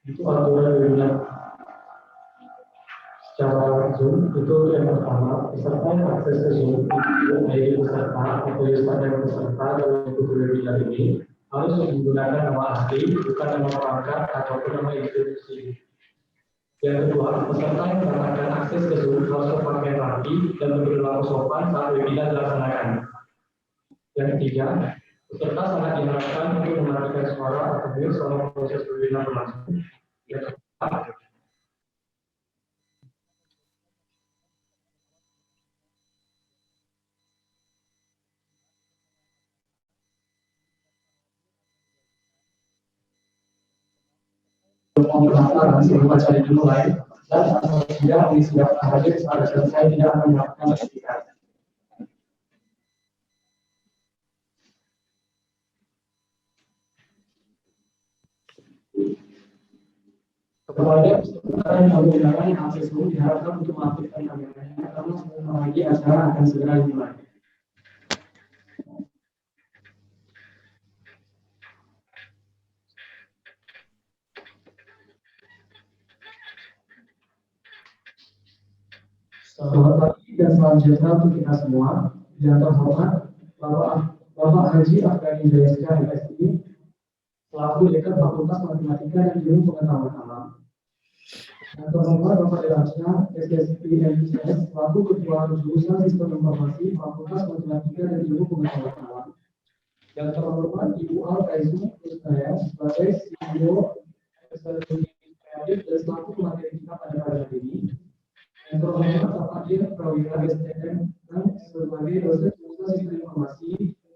Itu aturan webinar secara Zoom itu yang pertama. Peserta yang akses ke Zoom itu ID peserta atau username peserta dalam ikut webinar ini harus menggunakan nama asli, bukan nama perangkat ataupun nama institusi. Yang kedua, peserta yang mendapatkan akses ke Zoom harus berpakaian rapi dan berperilaku sopan saat webinar dilaksanakan. Yang ketiga, peserta sangat diharapkan untuk mematikan suara atau mute selama proses webinar berlangsung. Yang keempat, perkenalkan sebelum acara dimulai dan tidak disiapkan hadir saat selesai tidak akan melakukan sertifikat. Kepada peserta yang menggunakan akses Zoom diharapkan untuk mengaktifkan kameranya karena sebentar lagi acara akan segera dimulai. Selamat pagi dan salam sejahtera untuk kita semua. Yang terhormat Bapak Haji Afghani Jayasika MSI selaku Dekan Fakultas Matematika dan Ilmu Pengetahuan Alam. Yang terhormat Bapak Irasna SSI MIS selaku Ketua Jurusan Sistem Informasi Fakultas Matematika dan Ilmu Pengetahuan Alam. Yang terhormat Ibu Al Kaisum Kusnaya sebagai CEO Eksekutif Kreatif dan selaku pemateri kita pada hari ini. Yang terhormat Bapak Dir Prawira STM dan sebagai dosen Jurusan Sistem Informasi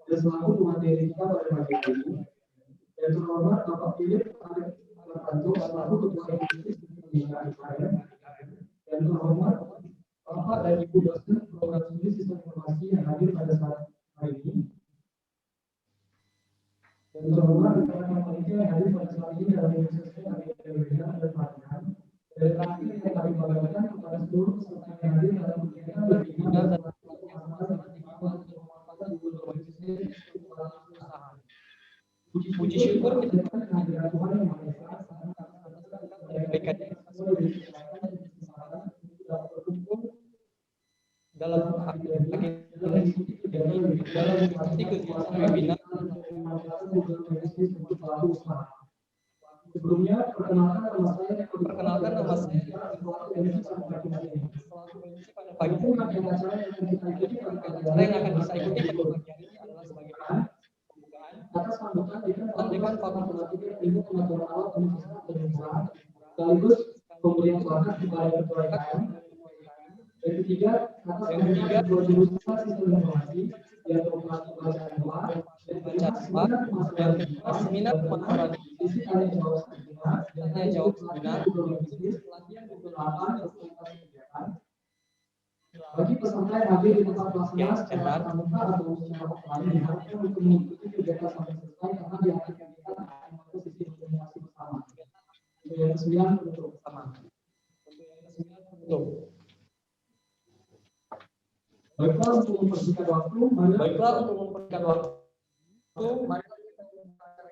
dan selaku pemateri kita pada pagi ini. Yang terhormat Bapak Philip Arfanto selaku Ketua Divisi Pembinaan IKM. Yang terhormat Bapak dan Ibu dosen Program Studi Sistem Informasi yang hadir pada saat hari ini. Yang terhormat rekan-rekan panitia yang hadir pada saat ini dalam proses webinar dan pelatihan. Dan terakhir yang kami banggakan kepada seluruh peserta yang hadir dalam kegiatan webinar dan pelatihan puji syukur kita kehadiran Tuhan yang Maha Esa dalam mengikuti kegiatan webinar. Sebelumnya perkenalkan nama saya pagi acara yang akan bisa ikuti pada pagi hari ini adalah sebagai atas sambutan Dekan Fakultas Matematika Ilmu Pengetahuan Alam Universitas Indonesia sekaligus pemberian selamat kepada Ketua IKM. Yang ketiga, atas sambutan Ketua Jurusan Sistem Informasi yang melakukan pembacaan doa dan seminar pemaparan sisi tanya jawab seminar pelatihan Google 8 dan kegiatan. Bagi peserta yang hadir di tempat pelaksana secara tatap muka atau secara offline diharapkan untuk mengikuti kegiatan sampai selesai karena di akhir kita akan masuk sisi komunikasi bersama. Untuk yang ke-9 penutup bersama. Baiklah untuk mempersingkat waktu, mari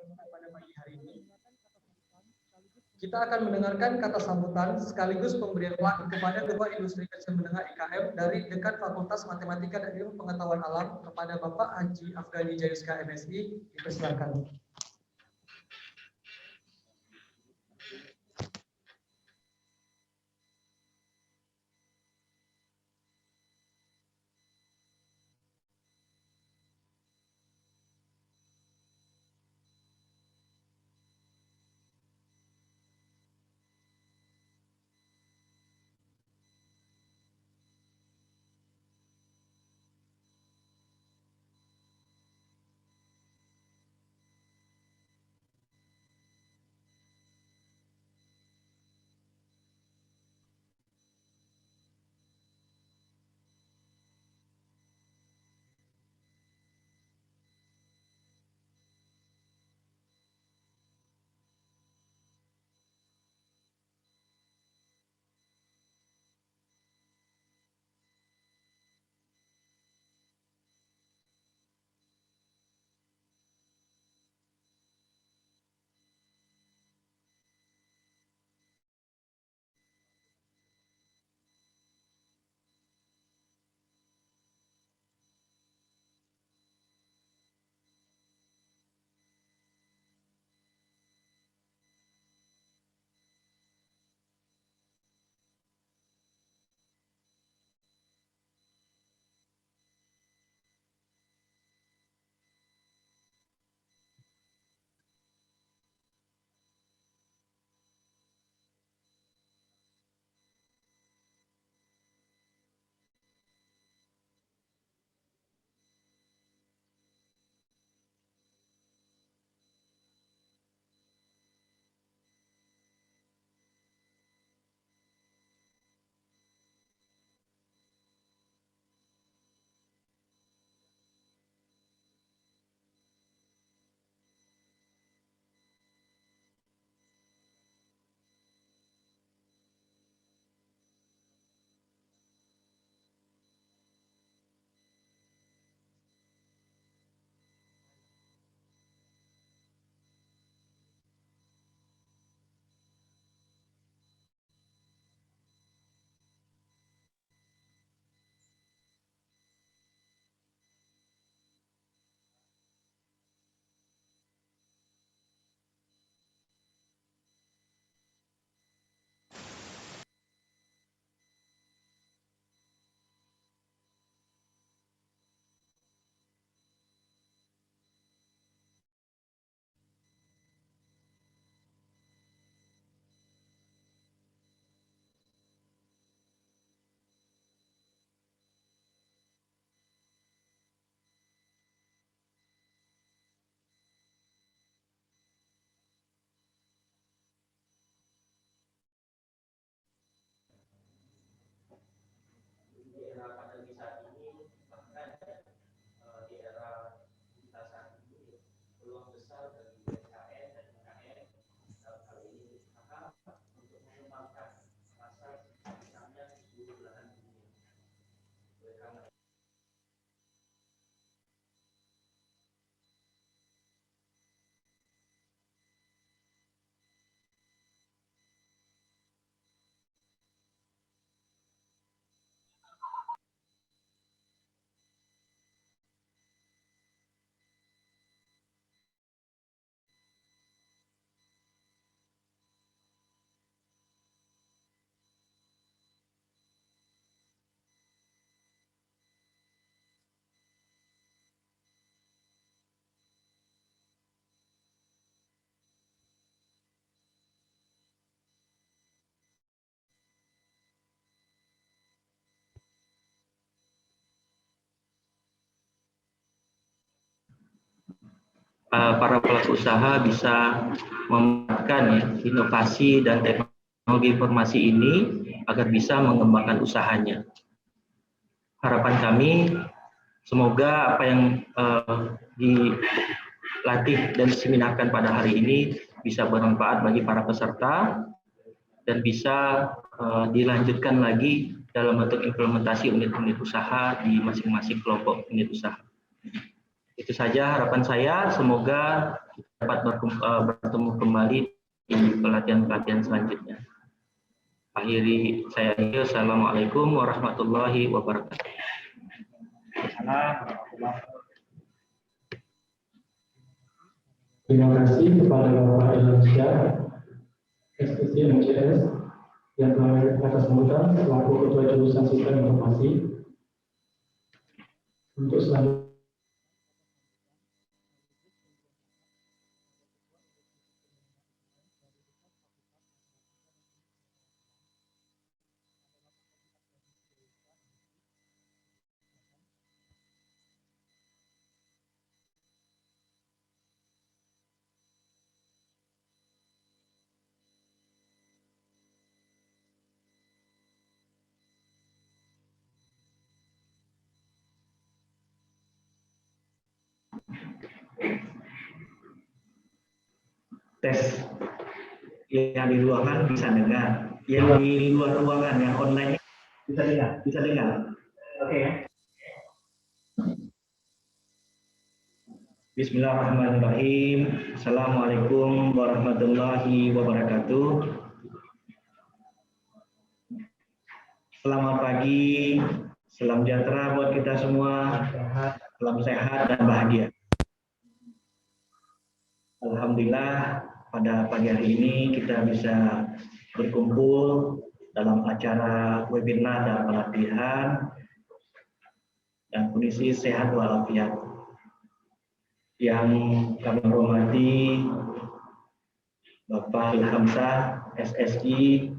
pada pagi hari ini kita akan mendengarkan kata sambutan sekaligus pemberian uang kepada Ketua Industri Kecil Menengah IKM dari Dekan Fakultas Matematika dan Ilmu Pengetahuan Alam kepada Bapak Haji Afghani Jayasika MSI. Dipersilakan. para pelaku usaha bisa memanfaatkan ya, inovasi dan teknologi informasi ini agar bisa mengembangkan usahanya. Harapan kami semoga apa yang dilatih dan diseminarkan pada hari ini bisa bermanfaat bagi para peserta dan bisa dilanjutkan lagi dalam bentuk implementasi unit-unit usaha di masing-masing kelompok unit usaha. Itu saja harapan saya, semoga dapat bertemu kembali di pelatihan-pelatihan selanjutnya. Akhiri saya ini, Assalamualaikum warahmatullahi wabarakatuh. Terima kasih kepada Bapak Ilhamsyah, SPC MCS, yang telah atas sambutan selaku Ketua Jurusan Sistem Informasi. Untuk selanjutnya, tes yang di ruangan bisa dengar, yang di luar ruangan yang online bisa dengar. Oke. Bismillahirrahmanirrahim. Assalamualaikum warahmatullahi wabarakatuh. Selamat pagi, salam sejahtera buat kita semua, salam sehat dan bahagia. Alhamdulillah pada pagi hari ini kita bisa berkumpul dalam acara webinar dan pelatihan dan kondisi sehat walafiat. Yang kami hormati Bapak Ilhamsyah, SSI,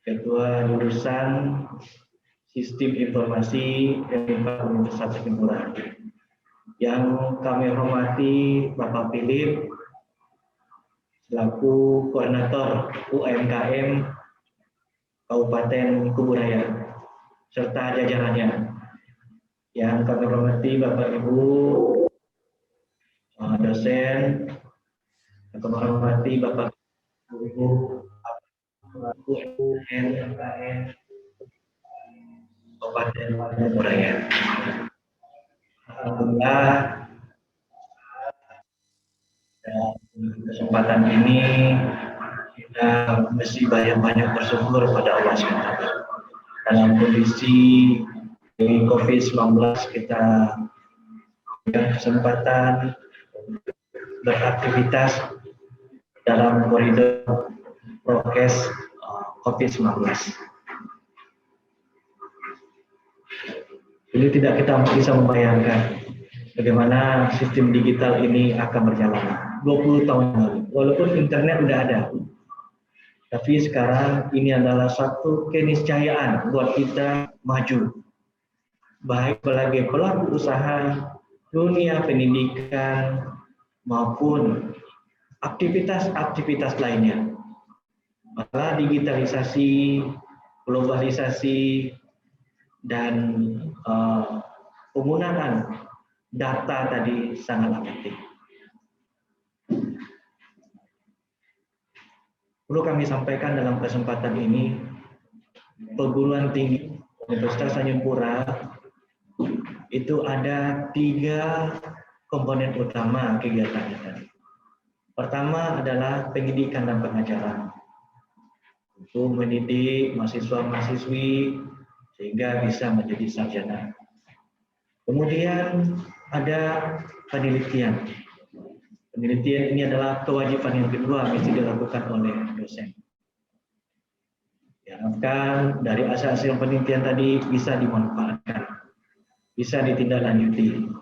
Ketua Jurusan Sistem Informasi Universitas Singapura. Yang kami hormati Bapak Philip selaku Koordinator UMKM Kabupaten Kuburaya serta jajarannya. Yang kami hormati Bapak Ibu dosen, yang kami hormati Bapak Ibu UMKM Kabupaten Kuburaya. Alhamdulillah kesempatan ini kita mesti banyak-banyak bersyukur pada Allah SWT. Dalam kondisi COVID-19 kita punya kesempatan beraktivitas dalam koridor prokes COVID-19. Ini tidak kita bisa membayangkan bagaimana sistem digital ini akan berjalan 20 tahun lalu. Walaupun internet sudah ada, tapi sekarang ini adalah satu keniscayaan buat kita maju. Baik sebagai pelaku usaha, dunia pendidikan, maupun aktivitas-aktivitas lainnya. Maka digitalisasi, globalisasi, dan penggunaan data tadi sangat penting. Perlu kami sampaikan dalam kesempatan ini, perguruan tinggi Universitas Tanjungpura itu ada 3 komponen utama kegiatannya tadi. Pertama adalah pendidikan dan pengajaran. Untuk mendidik mahasiswa-mahasiswi sehingga bisa menjadi sarjana. Kemudian ada penelitian. Penelitian ini adalah kewajiban yang kedua mesti dilakukan oleh dosen. Diharapkan dari hasil penelitian tadi bisa dimanfaatkan, bisa ditindaklanjuti,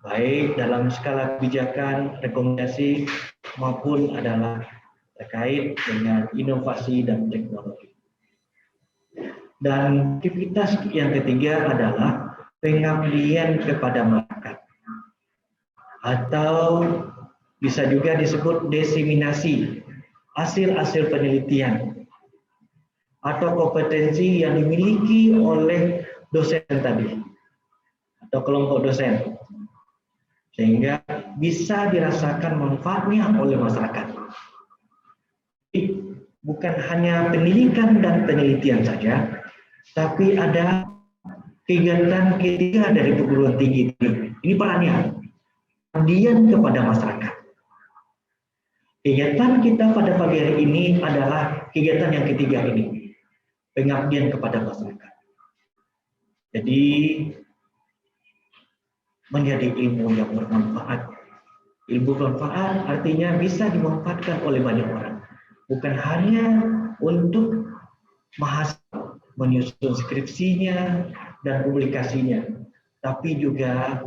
baik dalam skala kebijakan, rekomendasi, maupun adalah terkait dengan inovasi dan teknologi. Dan aktivitas yang ketiga adalah pengabdian kepada masyarakat. atau bisa juga disebut diseminasi hasil-hasil penelitian atau kompetensi yang dimiliki oleh dosen tadi atau kelompok dosen, sehingga bisa dirasakan manfaatnya oleh masyarakat. Jadi, bukan hanya pendidikan dan penelitian saja, tapi ada kegiatan ketiga dari perguruan tinggi ini perannya, pengabdian kepada masyarakat. Kegiatan kita pada pagi hari ini adalah kegiatan yang ketiga ini, pengabdian kepada masyarakat. Jadi menjadi ilmu yang bermanfaat. Ilmu bermanfaat artinya bisa dimanfaatkan oleh banyak orang, bukan hanya untuk mahasiswa menyusun skripsinya dan publikasinya, tapi juga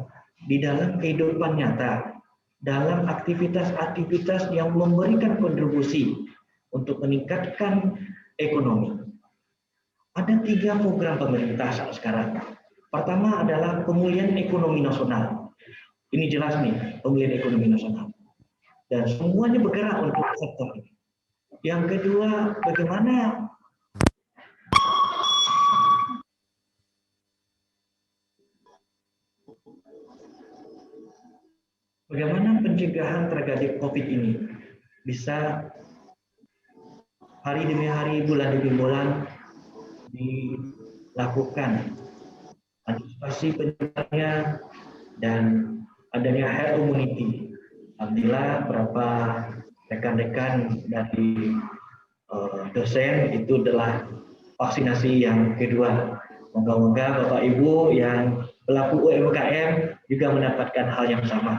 di dalam kehidupan nyata, dalam aktivitas-aktivitas yang memberikan kontribusi untuk meningkatkan ekonomi. Ada 3 program pemerintah saat sekarang. Pertama adalah pemulihan ekonomi nasional. Ini jelas nih, pemulihan ekonomi nasional. Dan semuanya bergerak untuk sektor ini. Yang kedua, bagaimana pencegahan terhadap COVID ini bisa hari demi hari, bulan demi bulan dilakukan antisipasi penyebarannya dan adanya herd immunity. Alhamdulillah beberapa rekan-rekan dari dosen itu adalah vaksinasi yang kedua. Moga-moga Bapak Ibu yang pelaku UMKM juga mendapatkan hal yang sama.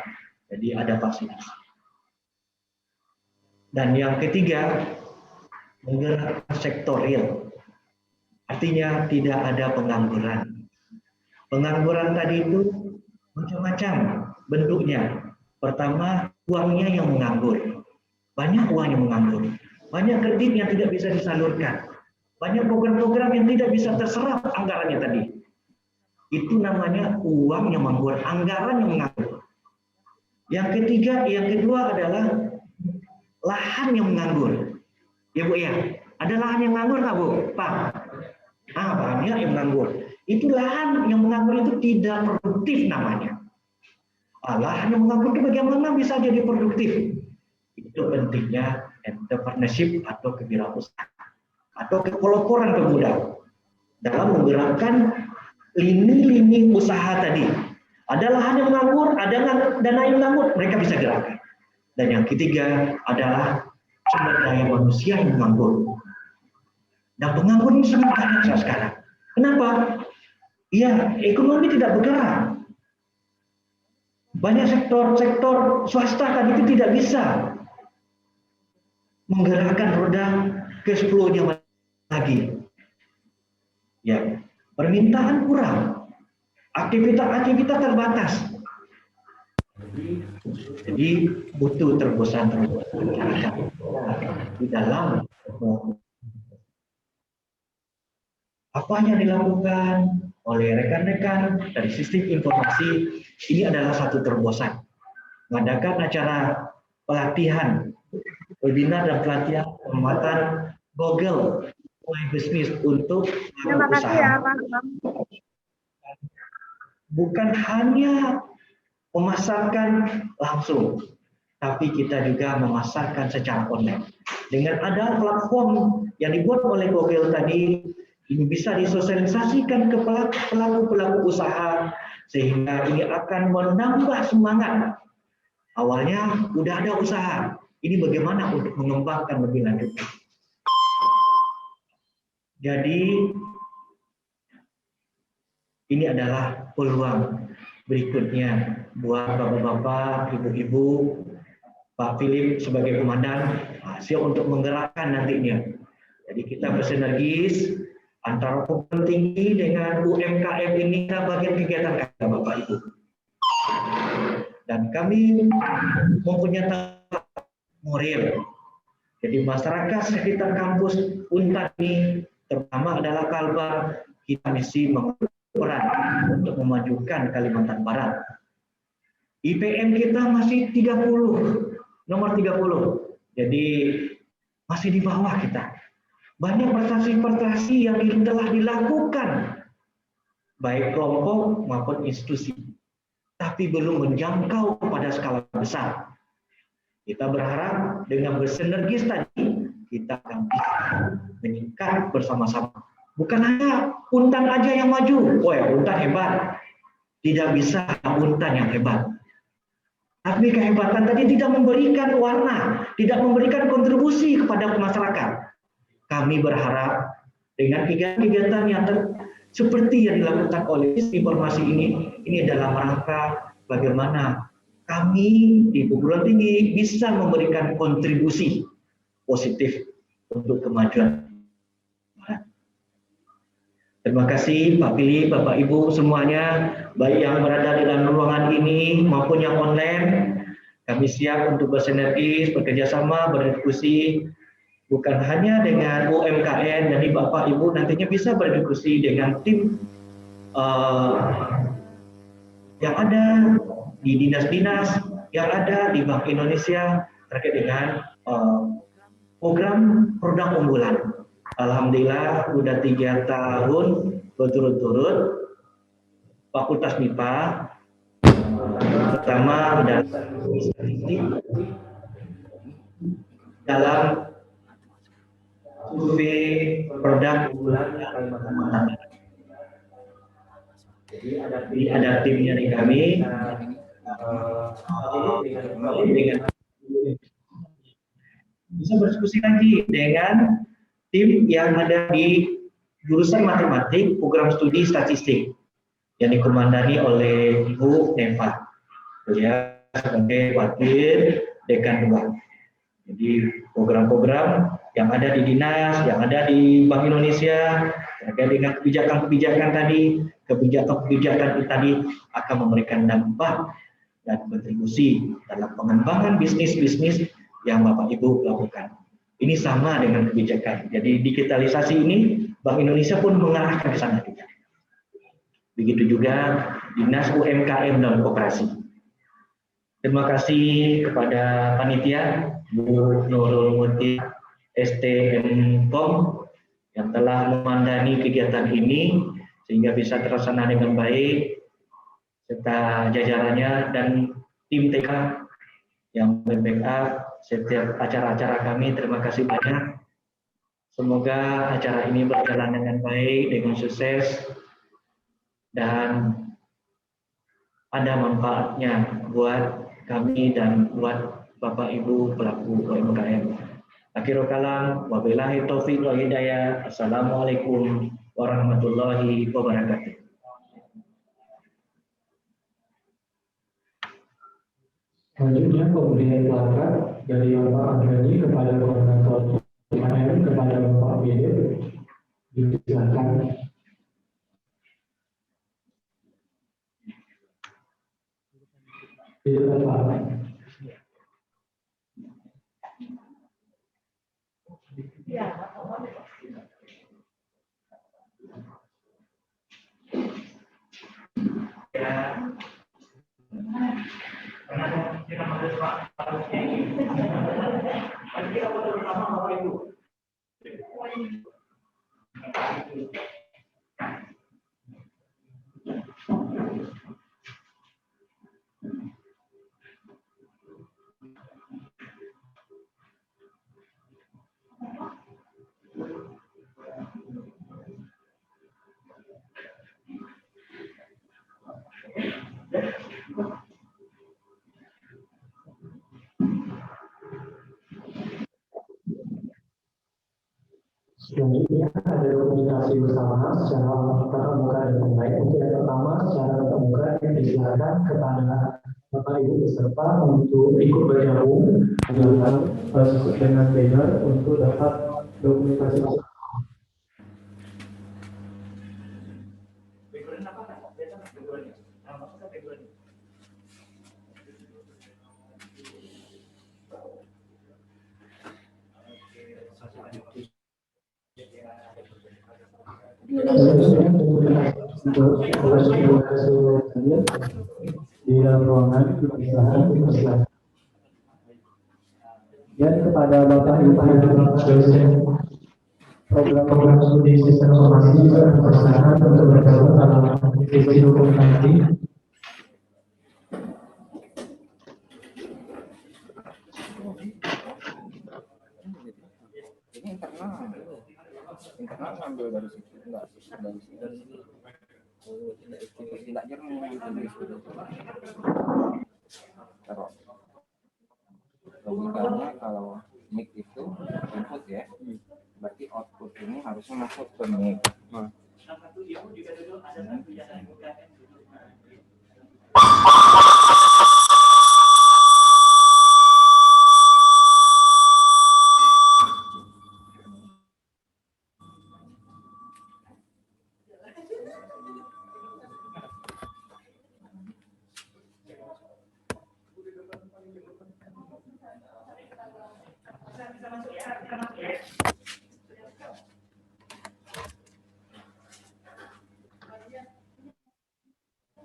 Jadi ada vaksinasi. Dan yang ketiga, menggerakkan sektor real. Artinya tidak ada pengangguran. Pengangguran tadi itu macam-macam bentuknya. Pertama, uangnya yang menganggur. Banyak uang yang menganggur. Banyak kredit yang tidak bisa disalurkan. Banyak program-program yang tidak bisa terserap anggarannya tadi. Itu namanya uang yang menganggur, anggaran yang menganggur. Yang kedua adalah lahan yang menganggur. Ya Bu ya, ada lahan yang menganggur nggak Bu? Pak? Banyak yang menganggur. Itu lahan yang menganggur itu tidak produktif namanya. Lahan yang menganggur itu bagaimana bisa jadi produktif? Itu pentingnya entrepreneurship atau kewirausahaan atau kepeloporan pemuda dalam menggerakkan lini-lini usaha tadi. Ada lahan yang menganggur, ada dana yang menganggur, mereka bisa gerakkan. Dan yang ketiga adalah sumber daya manusia yang menganggur. Dan penganggur ini sangat banyak sekarang. Kenapa? Ya, ekonomi tidak bergerak. Banyak sektor swasta tadi itu tidak bisa menggerakkan roda cash flow-nya lagi. Ya, permintaan kurang, aktivitas terbatas. Jadi butuh terobosan masyarakat di dalam apa yang dilakukan oleh rekan-rekan dari sistem informasi. Ini adalah satu terobosan. Mengadakan acara pelatihan, webinar dan pelatihan penguatan Google My Business untuk usaha. Bukan hanya memasarkan langsung, tapi kita juga memasarkan secara online. Dengan ada platform yang dibuat oleh Google tadi, ini bisa disosialisasikan ke pelaku-pelaku usaha, sehingga ini akan menambah semangat. Awalnya udah ada usaha, ini bagaimana untuk mengembangkan lebih lanjut. Jadi ini adalah peluang berikutnya buat bapak-bapak, ibu-ibu, Pak Philip sebagai komandan, siap untuk menggerakkan nantinya. Jadi kita bersinergis antara perguruan tinggi dengan UMKM ini bagian kegiatan kami, Bapak Ibu. Dan kami mempunyai tanggung moral. Jadi masyarakat sekitar kampus Unpad ini, terutama adalah Kalbar, kita misi peran untuk memajukan Kalimantan Barat. IPM kita masih 30, nomor 30. Jadi masih di bawah kita. Banyak prestasi-prestasi yang telah dilakukan baik kelompok maupun institusi, tapi belum menjangkau pada skala besar. Kita berharap dengan bersinergis tadi, kita akan bisa meningkat bersama-sama. Bukan hanya Untan aja yang maju, oh ya Untan hebat. Tidak bisa Untan yang hebat. Tapi kehebatan tadi tidak memberikan warna, tidak memberikan kontribusi kepada masyarakat. Kami berharap dengan kegiatan-kegiatan yang seperti yang dilakukan oleh informasi ini dalam rangka bagaimana kami di perguruan tinggi bisa memberikan kontribusi positif untuk kemajuan. Terima kasih Pak Pilih, Bapak Ibu semuanya, baik yang berada di dalam ruangan ini maupun yang online. Kami siap untuk bersinergis, bekerja sama, berdiskusi, bukan hanya dengan UMKM, jadi Bapak Ibu nantinya bisa berdiskusi dengan tim yang ada di dinas-dinas, yang ada di Bank Indonesia terkait dengan program produk unggulan. Alhamdulillah sudah 3 tahun berturut-turut Fakultas MIPA pertama dalam survei produk unggulan Kalimantan Barat. Jadi ada tim dari kami dengan bisa berdiskusi lagi dengan tim yang ada di jurusan matematik program studi statistik yang dikomandani oleh Ibu Neva. Beliau sebagai wakil dekan 2. Jadi program-program yang ada di dinas, yang ada di Bank Indonesia terkait dengan kebijakan-kebijakan tadi, kebijakan-kebijakan tadi akan memberikan dampak dan kontribusi dalam pengembangan bisnis-bisnis yang Bapak Ibu lakukan. Ini sama dengan kebijakan. Jadi digitalisasi ini Bank Indonesia pun mengarahkan ke sana juga. Begitu juga Dinas UMKM dan Koperasi. Terima kasih kepada panitia Bu Nurul Muti STM.com yang telah memandani kegiatan ini sehingga bisa terlaksana dengan baik, serta jajarannya dan tim TK yang membackup setiap acara-acara kami. Terima kasih banyak. Semoga acara ini berjalan dengan baik, dengan sukses, dan ada manfaatnya buat kami dan buat Bapak Ibu pelaku UMKM. Akhirul kalam, wabillahi taufiq wal hidayah. Assalamualaikum warahmatullahi wabarakatuh. Selanjutnya pemberian pelakat dari Bapak Anggani kepada Koordinator UMKM kepada Bapak BD. Disilakan. Silakan. Selanjutnya ada komunikasi bersama secara tatap muka dan online. Untuk yang pertama secara tatap muka disilakan kepada Bapak Ibu peserta untuk ikut bergabung dengan banner untuk dapat dokumentasi bersama. Untuk di dalam ruangan perpisahan. Dan kepada Bapak Ibu dosen program studi sistem informasi dan perpisahan untuk bergabung dalam divisi hukum nanti. Ini internal ngambil dari situ, enggak dari sini. Tidak jernih dari situ. Terus logikanya kalau mic itu input ya, berarti output ini harusnya masuk ke mic.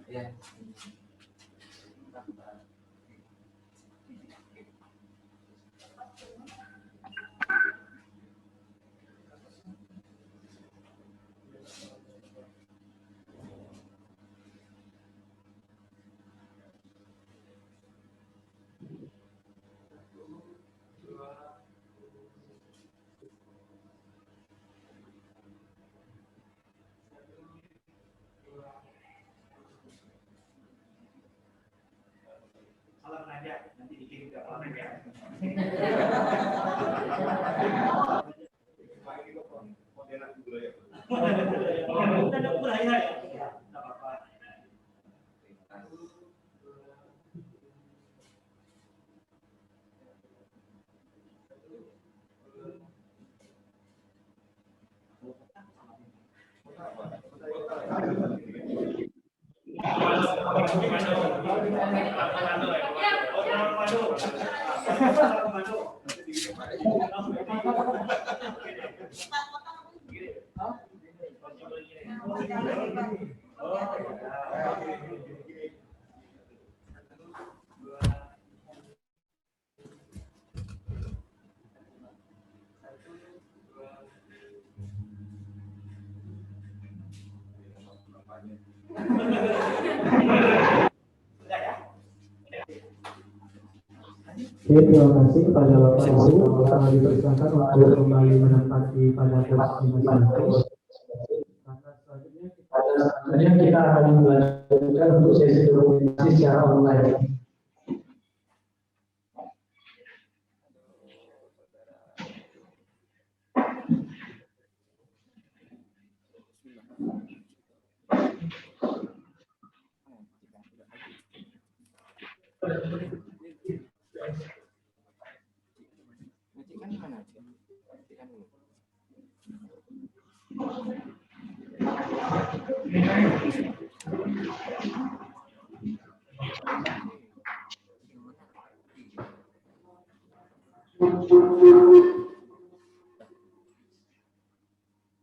Ya. Salam aja, nanti dikirim ke orang ya. Oke, terima kasih kepada Bapak Ibu. Kami dipersilakan untuk kembali menempati pada posisi masing-masing. Selanjutnya kita akan melanjutkan untuk sesi dokumentasi secara online. Ngecikkan di mana? Ngecikkan dulu.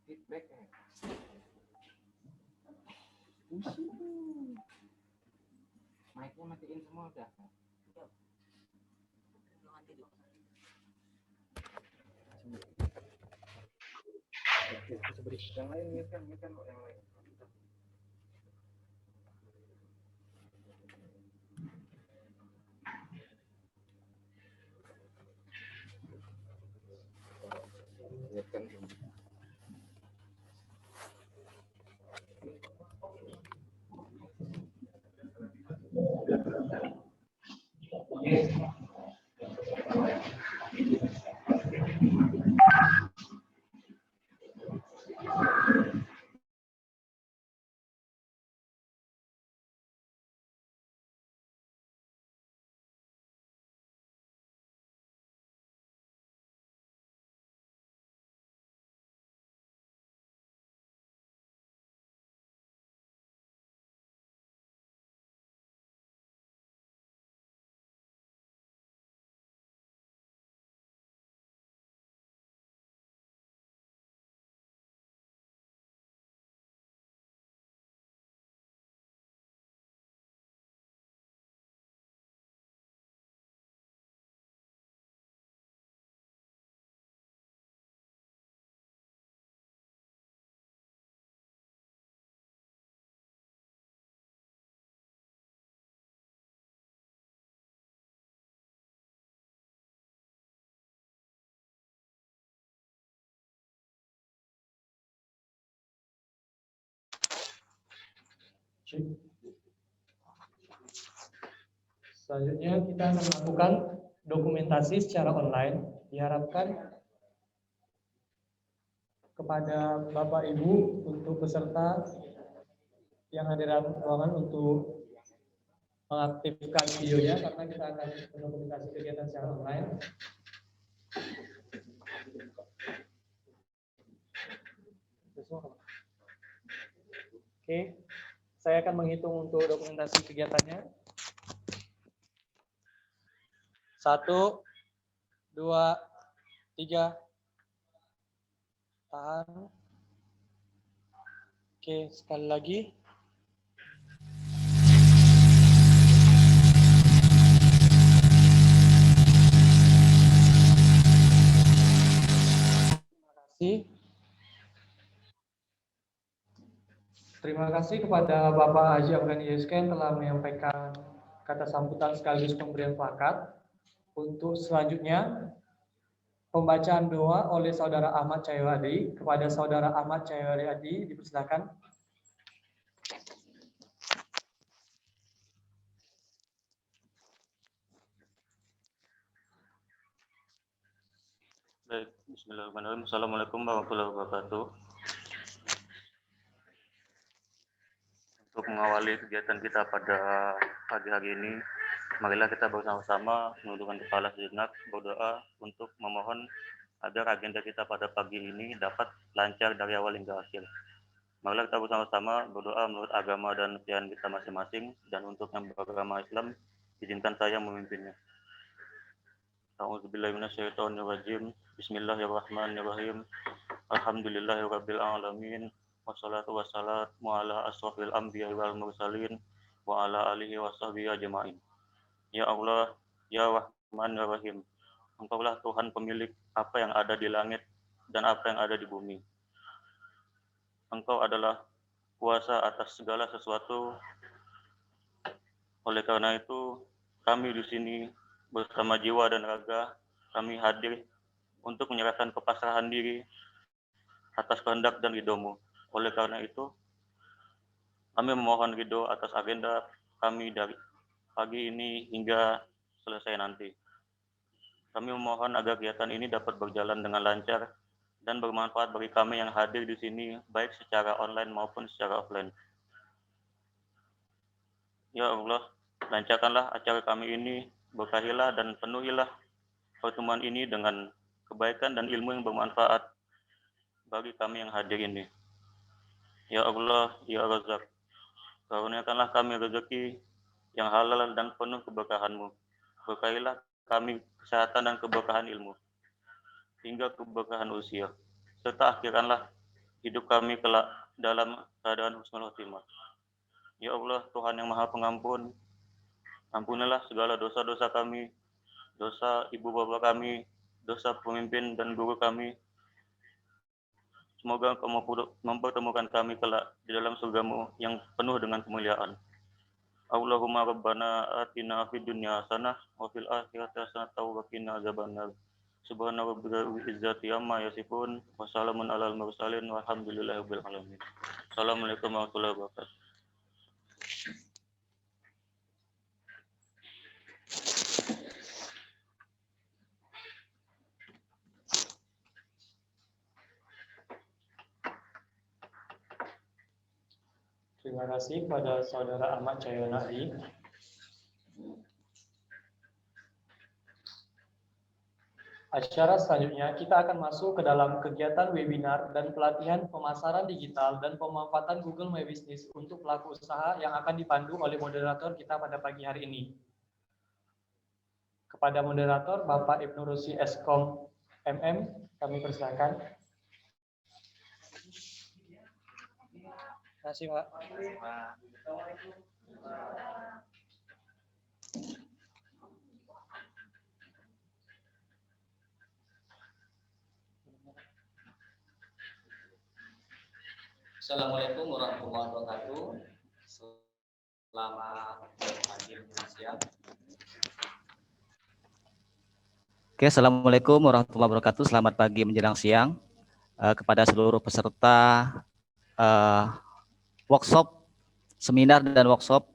Feedback ya. Mic-nya matiin semua udah. Yang lain kan yang lain. Lihatkan. Selanjutnya kita akan melakukan dokumentasi secara online. Diharapkan kepada Bapak Ibu untuk peserta yang hadir dalam ruangan untuk mengaktifkan videonya karena kita akan mendokumentasi kegiatan secara online. Oke, saya akan menghitung untuk dokumentasi kegiatannya. 1, 2, 3. Tahan. Oke, sekali lagi. Terima kasih kepada Bapak Haji Afghani Yusken telah menyampaikan kata sambutan sekaligus pemberian plakat. Untuk selanjutnya, pembacaan doa oleh Saudara Ahmad Cahyadi. Kepada Saudara Ahmad Cahyadi, dipersilakan. Baik, bismillahirrahmanirrahim. Assalamualaikum warahmatullahi wabarakatuh. Untuk mengawali kegiatan kita pada pagi hari ini, marilah kita bersama-sama menundukkan kepala sejenak, berdoa untuk memohon agar agenda kita pada pagi ini dapat lancar dari awal hingga akhir. Marilah kita bersama-sama berdoa menurut agama dan keyakinan kita masing-masing, dan untuk yang beragama Islam, izinkan saya memimpinnya. A'udzubillahi minasyaitonirrajim. Bismillahirrahmanirrahim. Alhamdulillahirabbil alamin. Wassalatu wassalamu ala asrofil anbiya'i wal mursalin wa ala alihi washabihi ajma'in. Ya Allah, ya Rahman ya Rahim. Engkaulah Tuhan pemilik apa yang ada di langit dan apa yang ada di bumi. Engkau adalah kuasa atas segala sesuatu. Oleh karena itu, kami di sini bersama jiwa dan raga, kami hadir untuk menyerahkan kepasrahan diri atas kehendak dan ridho-Mu. Oleh karena itu, kami memohon ridho atas agenda kami dari pagi ini hingga selesai nanti. Kami memohon agar kegiatan ini dapat berjalan dengan lancar dan bermanfaat bagi kami yang hadir di sini, baik secara online maupun secara offline. Ya Allah, lancarkanlah acara kami ini, berkahilah dan penuhilah pertemuan ini dengan kebaikan dan ilmu yang bermanfaat bagi kami yang hadir ini. Ya Allah, ya Razak, karuniakanlah kami rezeki yang halal dan penuh keberkahan-Mu. Berkahilah kami kesehatan dan keberkahan ilmu, hingga keberkahan usia. Serta akhirkanlah hidup kami kelak dalam keadaan husnul khotimah. Ya Allah, Tuhan yang Maha Pengampun, ampunilah segala dosa-dosa kami, dosa ibu bapa kami, dosa pemimpin dan guru kami. Semoga Engkau mempertemukan kami kelak di dalam surga-Mu yang penuh dengan kemuliaan. Allahumma rabbana atina fid dunya hasanah wa fil akhirati hasanah wa qina adzabannar. Subhana rabbika rabbil izzati amma yasifun wa salamun alal mursalin walhamdulillahi rabbil alamin. Assalamualaikum warahmatullahi wabarakatuh. Terima kasih kepada Saudara Ahmad Cahyadi. Acara selanjutnya kita akan masuk ke dalam kegiatan webinar dan pelatihan pemasaran digital dan pemanfaatan Google My Business untuk pelaku usaha yang akan dipandu oleh moderator kita pada pagi hari ini. Kepada moderator Bapak Ibnu Rusy Eskom MM, kami persilakan. Terima kasih, Pak. Assalamualaikum warahmatullahi wabarakatuh. Selamat pagi dan siang. Oke, assalamualaikum warahmatullahi wabarakatuh. Selamat pagi menjelang siang kepada seluruh peserta workshop seminar dan workshop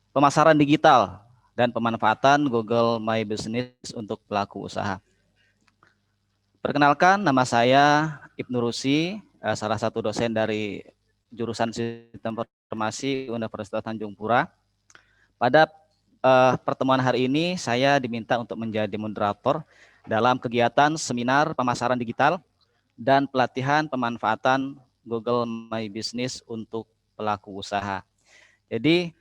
pemasaran digital dan pemanfaatan Google My Business untuk pelaku usaha. Perkenalkan, nama saya Ibnu Rusi, salah satu dosen dari jurusan Sistem Informasi Universitas Tanjung Pura. Pada pertemuan hari ini saya diminta untuk menjadi moderator dalam kegiatan seminar pemasaran digital dan pelatihan pemanfaatan Google My Business untuk pelaku usaha. Jadi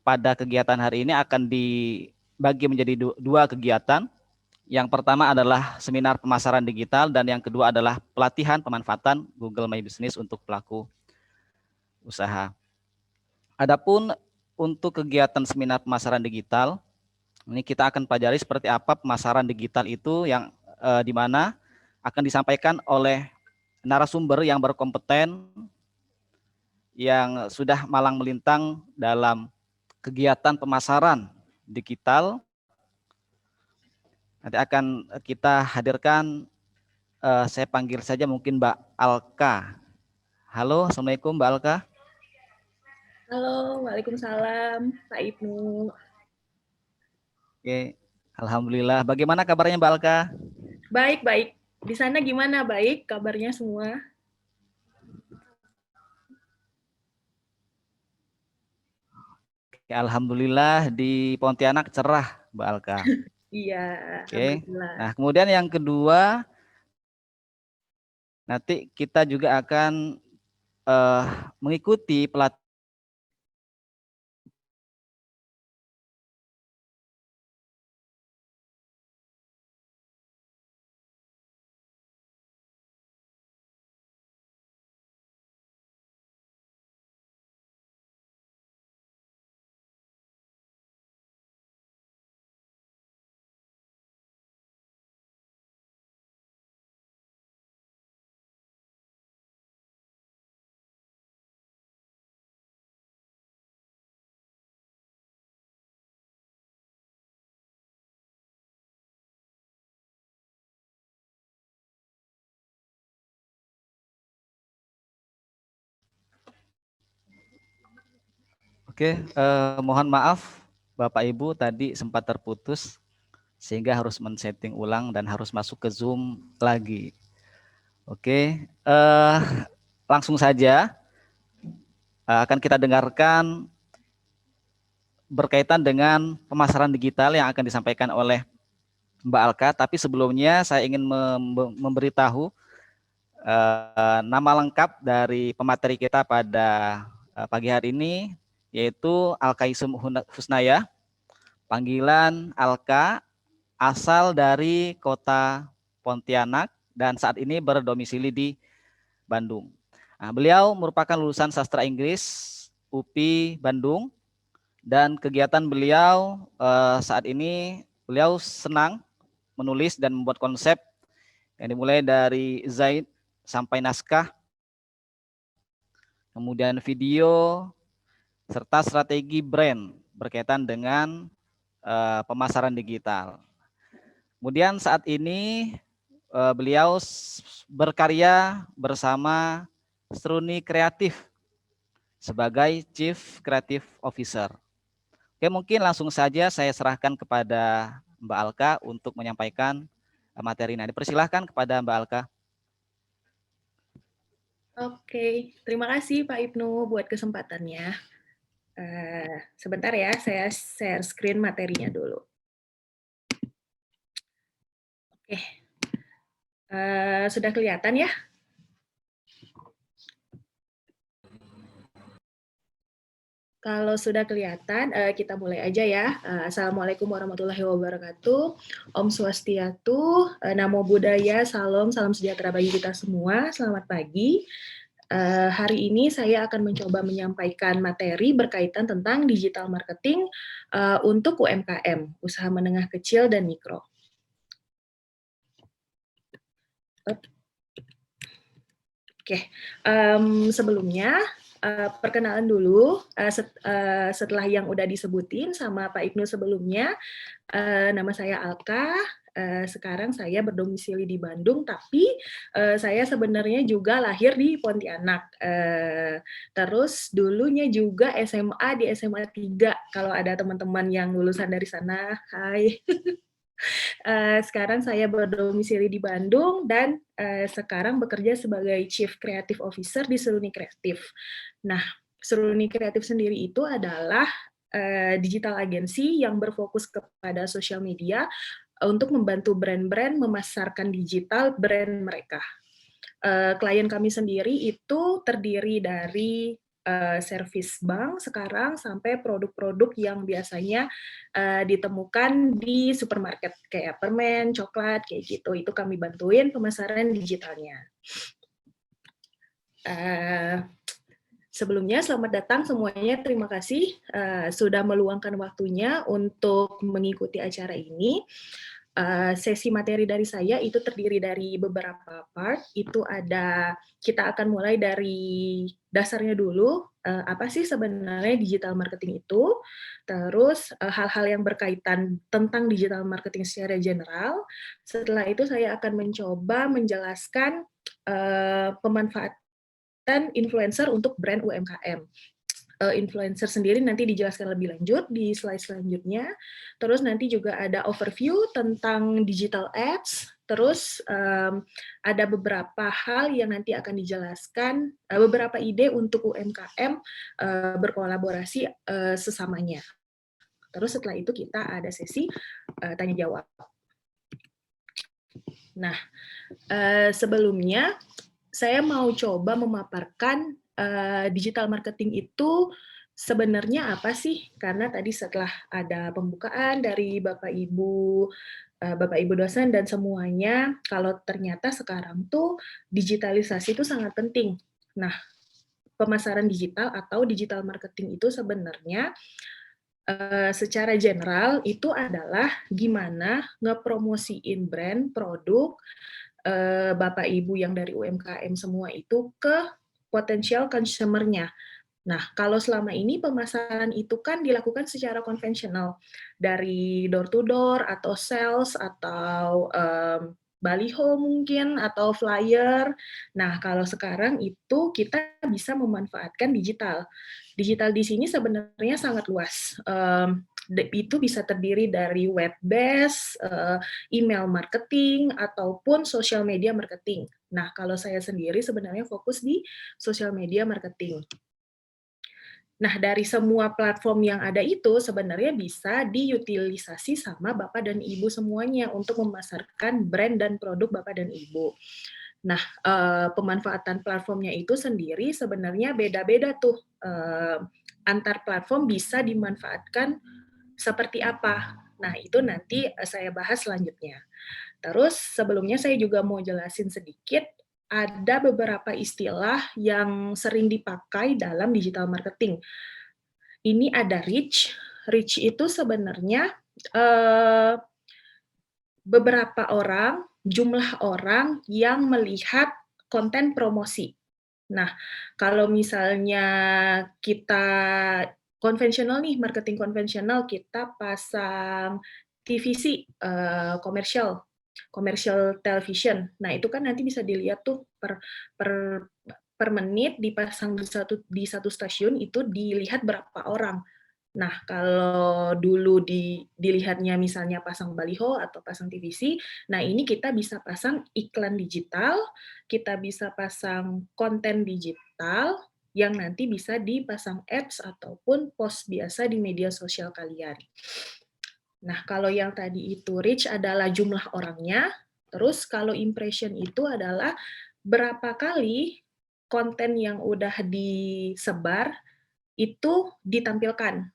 pada kegiatan hari ini akan dibagi menjadi dua kegiatan. Yang pertama adalah seminar pemasaran digital dan yang kedua adalah pelatihan pemanfaatan Google My Business untuk pelaku usaha. Adapun untuk kegiatan seminar pemasaran digital, ini kita akan pelajari seperti apa pemasaran digital itu yang di mana akan disampaikan oleh narasumber yang berkompeten yang sudah malang melintang dalam kegiatan pemasaran digital. Nanti akan kita hadirkan, saya panggil saja mungkin Mbak Alka. Halo, Assalamualaikum Mbak Alka. Halo, waalaikumsalam Pak Ibnu. Oke, alhamdulillah. Bagaimana kabarnya Mbak Alka? Baik, baik. Di sana gimana? Baik kabarnya semua? Oke, alhamdulillah di Pontianak cerah, Mbak Alka. Iya, Oke. alhamdulillah. Nah, kemudian yang kedua, nanti kita juga akan mengikuti pelatihan Oke, mohon maaf Bapak Ibu tadi sempat terputus sehingga harus men-setting ulang dan harus masuk ke Zoom lagi. Oke, langsung saja akan kita dengarkan berkaitan dengan pemasaran digital yang akan disampaikan oleh Mbak Alka. Tapi sebelumnya saya ingin memberitahu nama lengkap dari pemateri kita pada pagi hari ini, yaitu Alkaisum Husnaya, panggilan Alka, asal dari kota Pontianak dan saat ini berdomisili di Bandung. Nah, beliau merupakan lulusan sastra Inggris UPI Bandung dan kegiatan beliau saat ini beliau senang menulis dan membuat konsep yang dimulai dari Zaid sampai naskah, kemudian video, serta strategi brand berkaitan dengan pemasaran digital. Kemudian saat ini beliau berkarya bersama Struni Kreatif sebagai Chief Creative Officer. Oke, mungkin langsung saja saya serahkan kepada Mbak Alka untuk menyampaikan materi. Nah, dipersilahkan kepada Mbak Alka. Oke, terima kasih Pak Ibnu buat kesempatannya. Sebentar ya, saya share screen materinya dulu. Oke, sudah kelihatan ya? Kalau sudah kelihatan, kita mulai aja ya. Assalamualaikum warahmatullahi wabarakatuh. Om Swastiastu, Namo Buddhaya, Salam, salam sejahtera bagi kita semua. Selamat pagi. Hari ini saya akan mencoba menyampaikan materi berkaitan tentang digital marketing untuk UMKM, usaha menengah kecil dan mikro. Oke, sebelumnya perkenalan dulu, setelah yang udah disebutin sama Pak Ibnu sebelumnya, nama saya Alka, sekarang saya berdomisili di Bandung, tapi saya sebenarnya juga lahir di Pontianak. Terus dulunya juga SMA di SMA 3, kalau ada teman-teman yang lulusan dari sana, hai. Sekarang saya berdomisili di Bandung dan sekarang bekerja sebagai Chief Creative Officer di Seruni Kreatif. Nah, Seruni Kreatif sendiri itu adalah digital agency yang berfokus kepada sosial media untuk membantu brand-brand memasarkan digital brand mereka. Klien kami sendiri itu terdiri dari servis bank sekarang sampai produk-produk yang biasanya ditemukan di supermarket kayak permen, coklat, kayak gitu. Itu kami bantuin pemasaran digitalnya. Sebelumnya, selamat datang semuanya. Terima kasih sudah meluangkan waktunya untuk mengikuti acara ini. Sesi materi dari saya itu terdiri dari beberapa part. Itu ada, kita akan mulai dari dasarnya dulu. Apa sih sebenarnya digital marketing itu? Terus hal-hal yang berkaitan tentang digital marketing secara general. Setelah itu saya akan mencoba menjelaskan pemanfaatan influencer untuk brand UMKM. Influencer sendiri nanti dijelaskan lebih lanjut di slide selanjutnya. Terus nanti juga ada overview tentang digital ads. Terus ada beberapa hal yang nanti akan dijelaskan, beberapa ide untuk UMKM berkolaborasi sesamanya. Terus setelah itu kita ada sesi tanya jawab. Nah, sebelumnya saya mau coba memaparkan digital marketing itu sebenarnya apa sih? Karena tadi setelah ada pembukaan dari Bapak Ibu dosen dan semuanya, kalau ternyata sekarang tuh digitalisasi itu sangat penting. Nah, pemasaran digital atau digital marketing itu sebenarnya secara general itu adalah gimana ngepromosiin brand, produk, Bapak Ibu yang dari UMKM semua itu ke potensial consumer-nya. Nah, kalau selama ini pemasaran itu kan dilakukan secara konvensional, dari door to door, atau sales, atau baliho mungkin, atau flyer. Nah, kalau sekarang itu kita bisa memanfaatkan digital. Digital di sini sebenarnya sangat luas. Itu bisa terdiri dari web based, email marketing, ataupun social media marketing. Nah, kalau saya sendiri sebenarnya fokus di social media marketing. Nah, dari semua platform yang ada itu sebenarnya bisa diutilisasi sama Bapak dan Ibu semuanya untuk memasarkan brand dan produk Bapak dan Ibu. Nah, pemanfaatan platformnya itu sendiri sebenarnya beda-beda tuh. Antar platform bisa dimanfaatkan seperti apa. Nah, itu nanti saya bahas selanjutnya. Terus sebelumnya saya juga mau jelasin sedikit, ada beberapa istilah yang sering dipakai dalam digital marketing. Ini ada reach. Reach itu sebenarnya beberapa orang, jumlah orang yang melihat konten promosi. Nah, kalau misalnya kita konvensional nih, marketing konvensional, kita pasang TVC, commercial television. Nah, itu kan nanti bisa dilihat tuh per menit dipasang di satu stasiun itu dilihat berapa orang. Nah, kalau dulu dilihatnya misalnya pasang baliho atau pasang TVC, nah ini kita bisa pasang iklan digital, kita bisa pasang konten digital, yang nanti bisa dipasang ads ataupun post biasa di media sosial kalian. Nah, kalau yang tadi itu reach adalah jumlah orangnya, terus kalau impression itu adalah berapa kali konten yang udah disebar itu ditampilkan.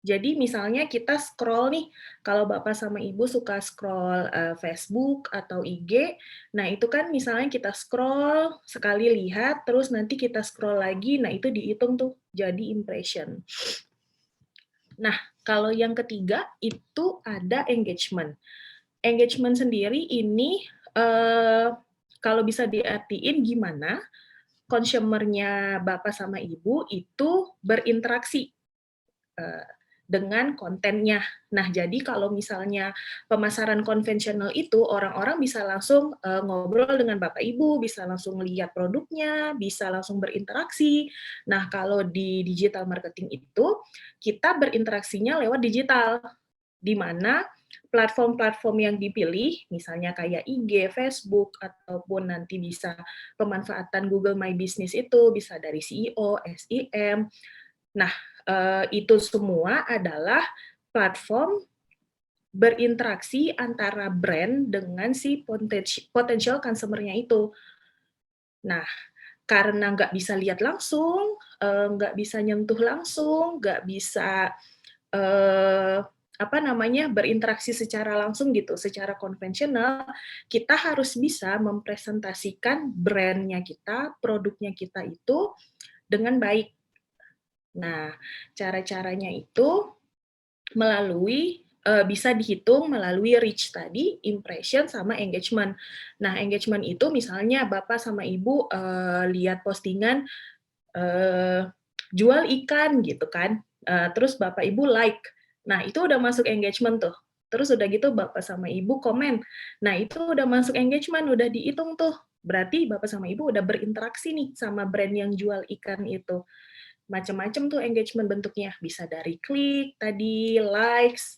Jadi misalnya kita scroll nih, kalau Bapak sama Ibu suka scroll Facebook atau IG, nah itu kan misalnya kita scroll, sekali lihat, terus nanti kita scroll lagi, nah itu dihitung tuh jadi impression. Nah, kalau yang ketiga itu ada engagement. Engagement sendiri ini kalau bisa diartiin gimana consumer-nya Bapak sama Ibu itu berinteraksi dengan kontennya. Nah, jadi kalau misalnya pemasaran konvensional itu orang-orang bisa langsung ngobrol dengan Bapak Ibu, bisa langsung lihat produknya, bisa langsung berinteraksi. Nah, kalau di digital marketing itu kita berinteraksinya lewat digital, di mana platform-platform yang dipilih, misalnya kayak IG, Facebook, ataupun nanti bisa pemanfaatan Google My Business itu bisa dari CEO, SEM. Nah, itu semua adalah platform berinteraksi antara brand dengan si potential customer-nya itu. Nah, karena nggak bisa lihat langsung, nggak bisa nyentuh langsung, nggak bisa berinteraksi secara langsung gitu, secara konvensional, kita harus bisa mempresentasikan brand-nya kita, produknya kita itu dengan baik. Nah, cara-caranya itu melalui bisa dihitung melalui reach tadi, impression, sama engagement. Nah, engagement itu misalnya Bapak sama Ibu lihat postingan jual ikan gitu kan, terus Bapak Ibu like. Nah, itu udah masuk engagement tuh. Terus udah gitu Bapak sama Ibu komen. Nah, itu udah masuk engagement, udah dihitung tuh. Berarti Bapak sama Ibu udah berinteraksi nih sama brand yang jual ikan itu. Macam-macam tuh engagement bentuknya. Bisa dari klik tadi, likes.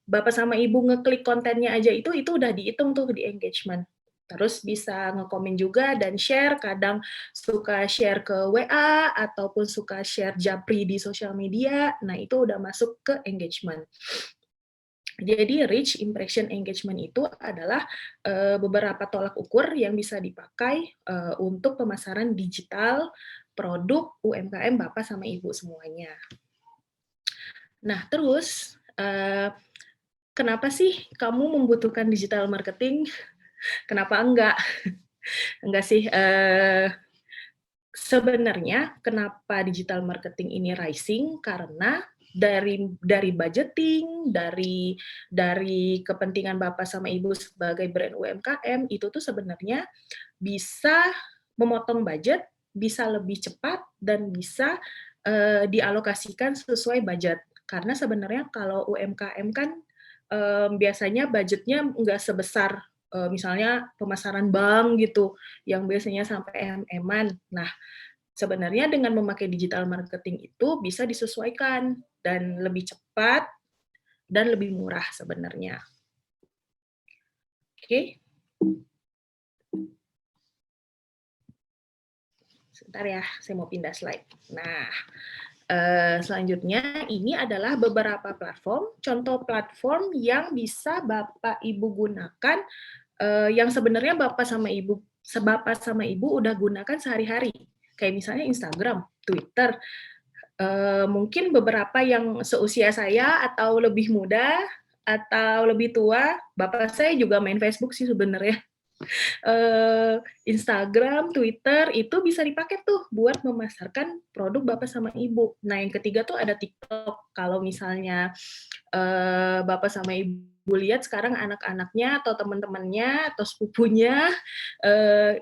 Bapak sama Ibu ngeklik kontennya aja itu udah dihitung tuh di engagement. Terus bisa ngekomen juga dan share, kadang suka share ke WA, ataupun suka share japri di sosial media, nah itu udah masuk ke engagement. Jadi reach, impression, engagement itu adalah beberapa tolak ukur yang bisa dipakai untuk pemasaran digital produk UMKM Bapak sama Ibu semuanya. Nah, terus kenapa sih kamu membutuhkan digital marketing? Kenapa enggak? Enggak sih. Sebenarnya kenapa digital marketing ini rising? Karena dari budgeting, dari kepentingan Bapak sama Ibu sebagai brand UMKM, itu tuh sebenarnya bisa memotong budget, bisa lebih cepat, dan bisa dialokasikan sesuai budget. Karena sebenarnya kalau UMKM kan biasanya budgetnya nggak sebesar misalnya pemasaran bank gitu, yang biasanya sampai MM-an. Nah, sebenarnya dengan memakai digital marketing itu bisa disesuaikan dan lebih cepat dan lebih murah sebenarnya. Oke. Sebentar ya, saya mau pindah slide. Nah, selanjutnya ini adalah beberapa platform, contoh platform yang bisa Bapak Ibu gunakan, yang sebenarnya Bapak sama Ibu udah gunakan sehari-hari. Kayak misalnya Instagram, Twitter. Mungkin beberapa yang seusia saya atau lebih muda atau lebih tua, Bapak saya juga main Facebook sih sebenarnya. Instagram, Twitter itu bisa dipakai tuh buat memasarkan produk Bapak sama Ibu. Nah, yang ketiga tuh ada TikTok. Kalau misalnya Bapak sama Ibu lihat sekarang anak-anaknya atau teman-temannya atau sepupunya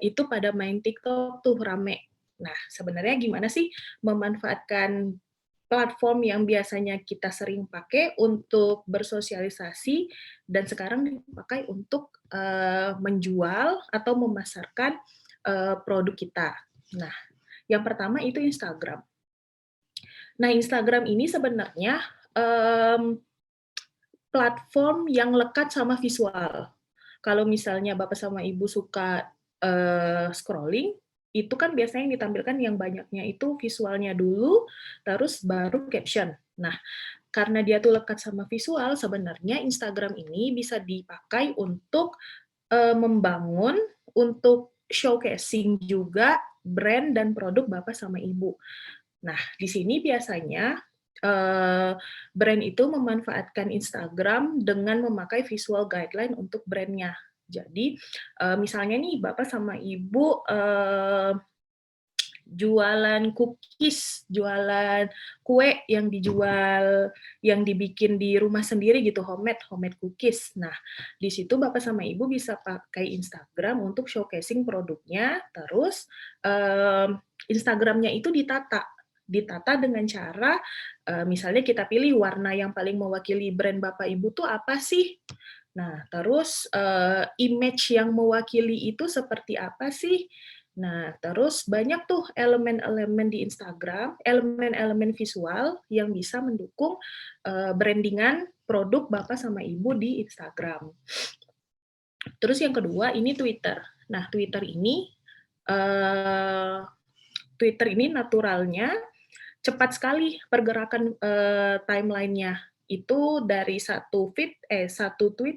itu pada main TikTok tuh rame. Nah, sebenarnya gimana sih memanfaatkan platform yang biasanya kita sering pakai untuk bersosialisasi dan sekarang dipakai untuk menjual atau memasarkan produk kita. Nah, yang pertama itu Instagram. Nah, Instagram ini sebenarnya platform yang lekat sama visual. Kalau misalnya Bapak sama Ibu suka scrolling, itu kan biasanya yang ditampilkan yang banyaknya itu visualnya dulu, terus baru caption. Nah, karena dia tuh lekat sama visual, sebenarnya Instagram ini bisa dipakai untuk membangun, untuk showcasing juga brand dan produk Bapak sama Ibu. Nah, di sini biasanya brand itu memanfaatkan Instagram dengan memakai visual guideline untuk brandnya. Jadi, misalnya nih Bapak sama Ibu jualan cookies, jualan kue yang dijual, yang dibikin di rumah sendiri gitu, homemade cookies. Nah, di situ Bapak sama Ibu bisa pakai Instagram untuk showcasing produknya, terus Instagramnya itu ditata. ditata dengan cara misalnya kita pilih warna yang paling mewakili brand Bapak Ibu tuh apa sih? Nah, terus image yang mewakili itu seperti apa sih? Nah, terus banyak tuh elemen-elemen di Instagram, elemen-elemen visual yang bisa mendukung brandingan produk Bapak sama Ibu di Instagram. Terus yang kedua ini Twitter. Nah, Twitter ini naturalnya cepat sekali pergerakan timeline-nya. Itu dari satu tweet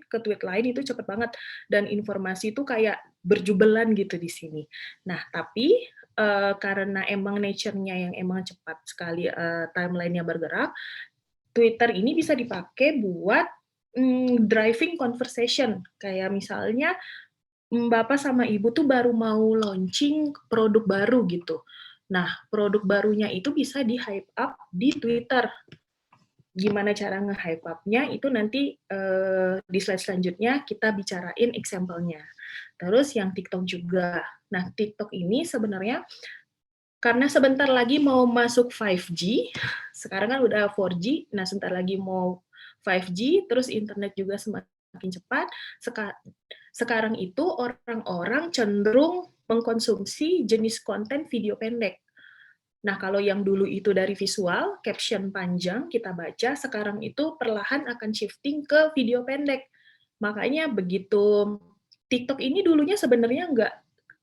ke tweet lain itu cepat banget, dan informasi itu kayak berjubelan gitu di sini. Nah, tapi karena emang nature-nya yang emang cepat sekali timeline-nya bergerak, Twitter ini bisa dipakai buat driving conversation. Kayak misalnya Bapak sama Ibu tuh baru mau launching produk baru gitu. Nah, produk barunya itu bisa di-hype up di Twitter. Gimana cara nge-hype up-nya, itu nanti di slide selanjutnya kita bicarain example-nya. Terus yang TikTok juga. Nah, TikTok ini sebenarnya karena sebentar lagi mau masuk 5G, sekarang kan udah 4G, nah sebentar lagi mau 5G, terus internet juga semakin cepat, sekarang itu orang-orang cenderung mengkonsumsi jenis konten video pendek. Nah, kalau yang dulu itu dari visual, caption panjang, kita baca, sekarang itu perlahan akan shifting ke video pendek. Makanya begitu TikTok ini dulunya sebenarnya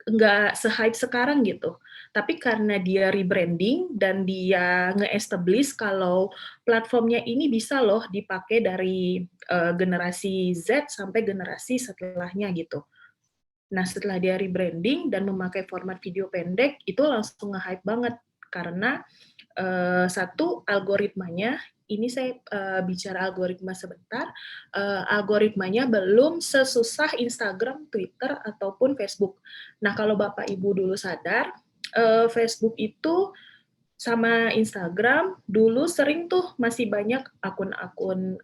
nggak se-hype sekarang gitu. Tapi karena dia rebranding dan dia nge-establish kalau platformnya ini bisa loh dipakai dari generasi Z sampai generasi setelahnya gitu. Nah, setelah dia rebranding dan memakai format video pendek, itu langsung nge-hype banget. Karena satu, algoritmanya, ini saya bicara algoritma sebentar, algoritmanya belum sesusah Instagram, Twitter, ataupun Facebook. Nah, kalau Bapak Ibu dulu sadar, Facebook itu sama Instagram dulu sering tuh masih banyak akun-akun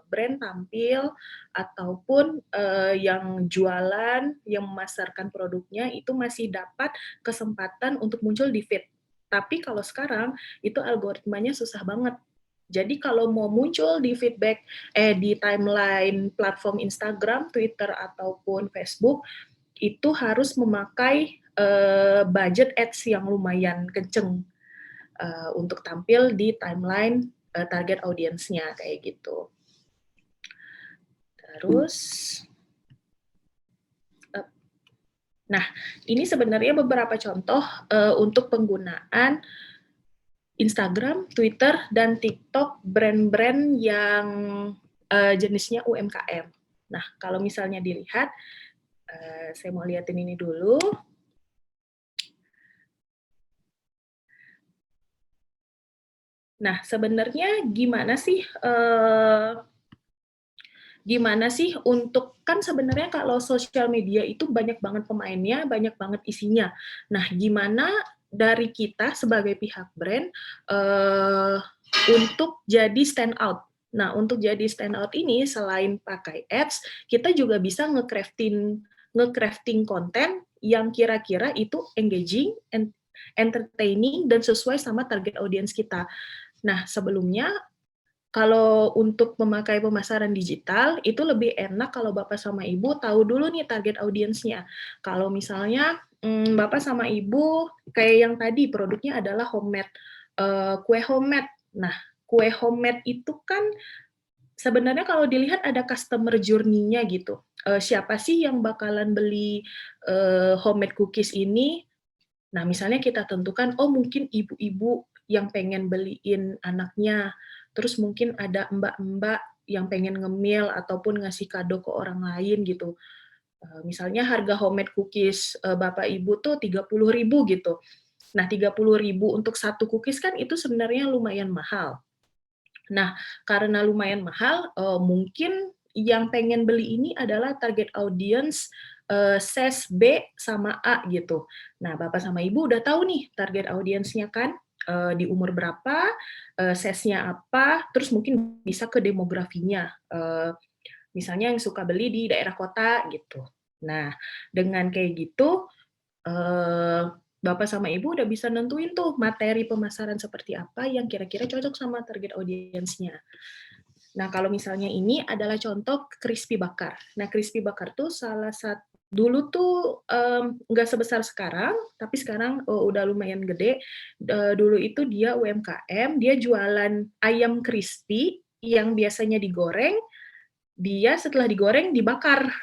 brand tampil ataupun yang jualan, yang memasarkan produknya itu masih dapat kesempatan untuk muncul di feed. Tapi kalau sekarang itu algoritmanya susah banget. Jadi kalau mau muncul di feedback di timeline platform Instagram, Twitter ataupun Facebook itu harus memakai budget ads yang lumayan kenceng untuk tampil di timeline target audiensnya kayak gitu. Terus, nah ini sebenarnya beberapa contoh untuk penggunaan Instagram, Twitter, dan TikTok brand-brand yang jenisnya UMKM. Nah, kalau misalnya dilihat, saya mau liatin ini dulu. Nah, sebenarnya gimana sih untuk, kan sebenarnya kalau sosial media itu banyak banget pemainnya, banyak banget isinya. Nah, gimana dari kita sebagai pihak brand untuk jadi stand out. Nah, untuk jadi stand out ini selain pakai ads, kita juga bisa nge-crafting konten yang kira-kira itu engaging, entertaining, dan sesuai sama target audience kita. Nah, sebelumnya kalau untuk memakai pemasaran digital, itu lebih enak kalau Bapak sama Ibu tahu dulu nih target audiensnya. Kalau misalnya Bapak sama Ibu, kayak yang tadi, produknya adalah homemade, kue homemade. Nah, kue homemade itu kan sebenarnya kalau dilihat ada customer journey-nya gitu. Siapa sih yang bakalan beli homemade cookies ini? Nah, misalnya kita tentukan, oh mungkin ibu-ibu yang pengen beliin anaknya, terus mungkin ada mbak-mbak yang pengen ngemil ataupun ngasih kado ke orang lain gitu. Misalnya harga homemade cookies Bapak Ibu tuh 30.000 gitu. Nah, 30.000 untuk satu cookies kan itu sebenarnya lumayan mahal. Nah, karena lumayan mahal, mungkin yang pengen beli ini adalah target audience ses B sama A gitu. Nah, Bapak sama Ibu udah tahu nih target audience-nya kan, di umur berapa, sesnya apa, terus mungkin bisa ke demografinya. Misalnya yang suka beli di daerah kota gitu. Nah, dengan kayak gitu, Bapak sama Ibu udah bisa nentuin tuh materi pemasaran seperti apa yang kira-kira cocok sama target audiensnya. Nah, kalau misalnya ini adalah contoh crispy bakar. Nah, crispy bakar tuh salah satu dulu tuh nggak sebesar sekarang, tapi sekarang udah lumayan gede. Dulu itu dia UMKM, dia jualan ayam crispy yang biasanya digoreng, dia setelah digoreng dibakar.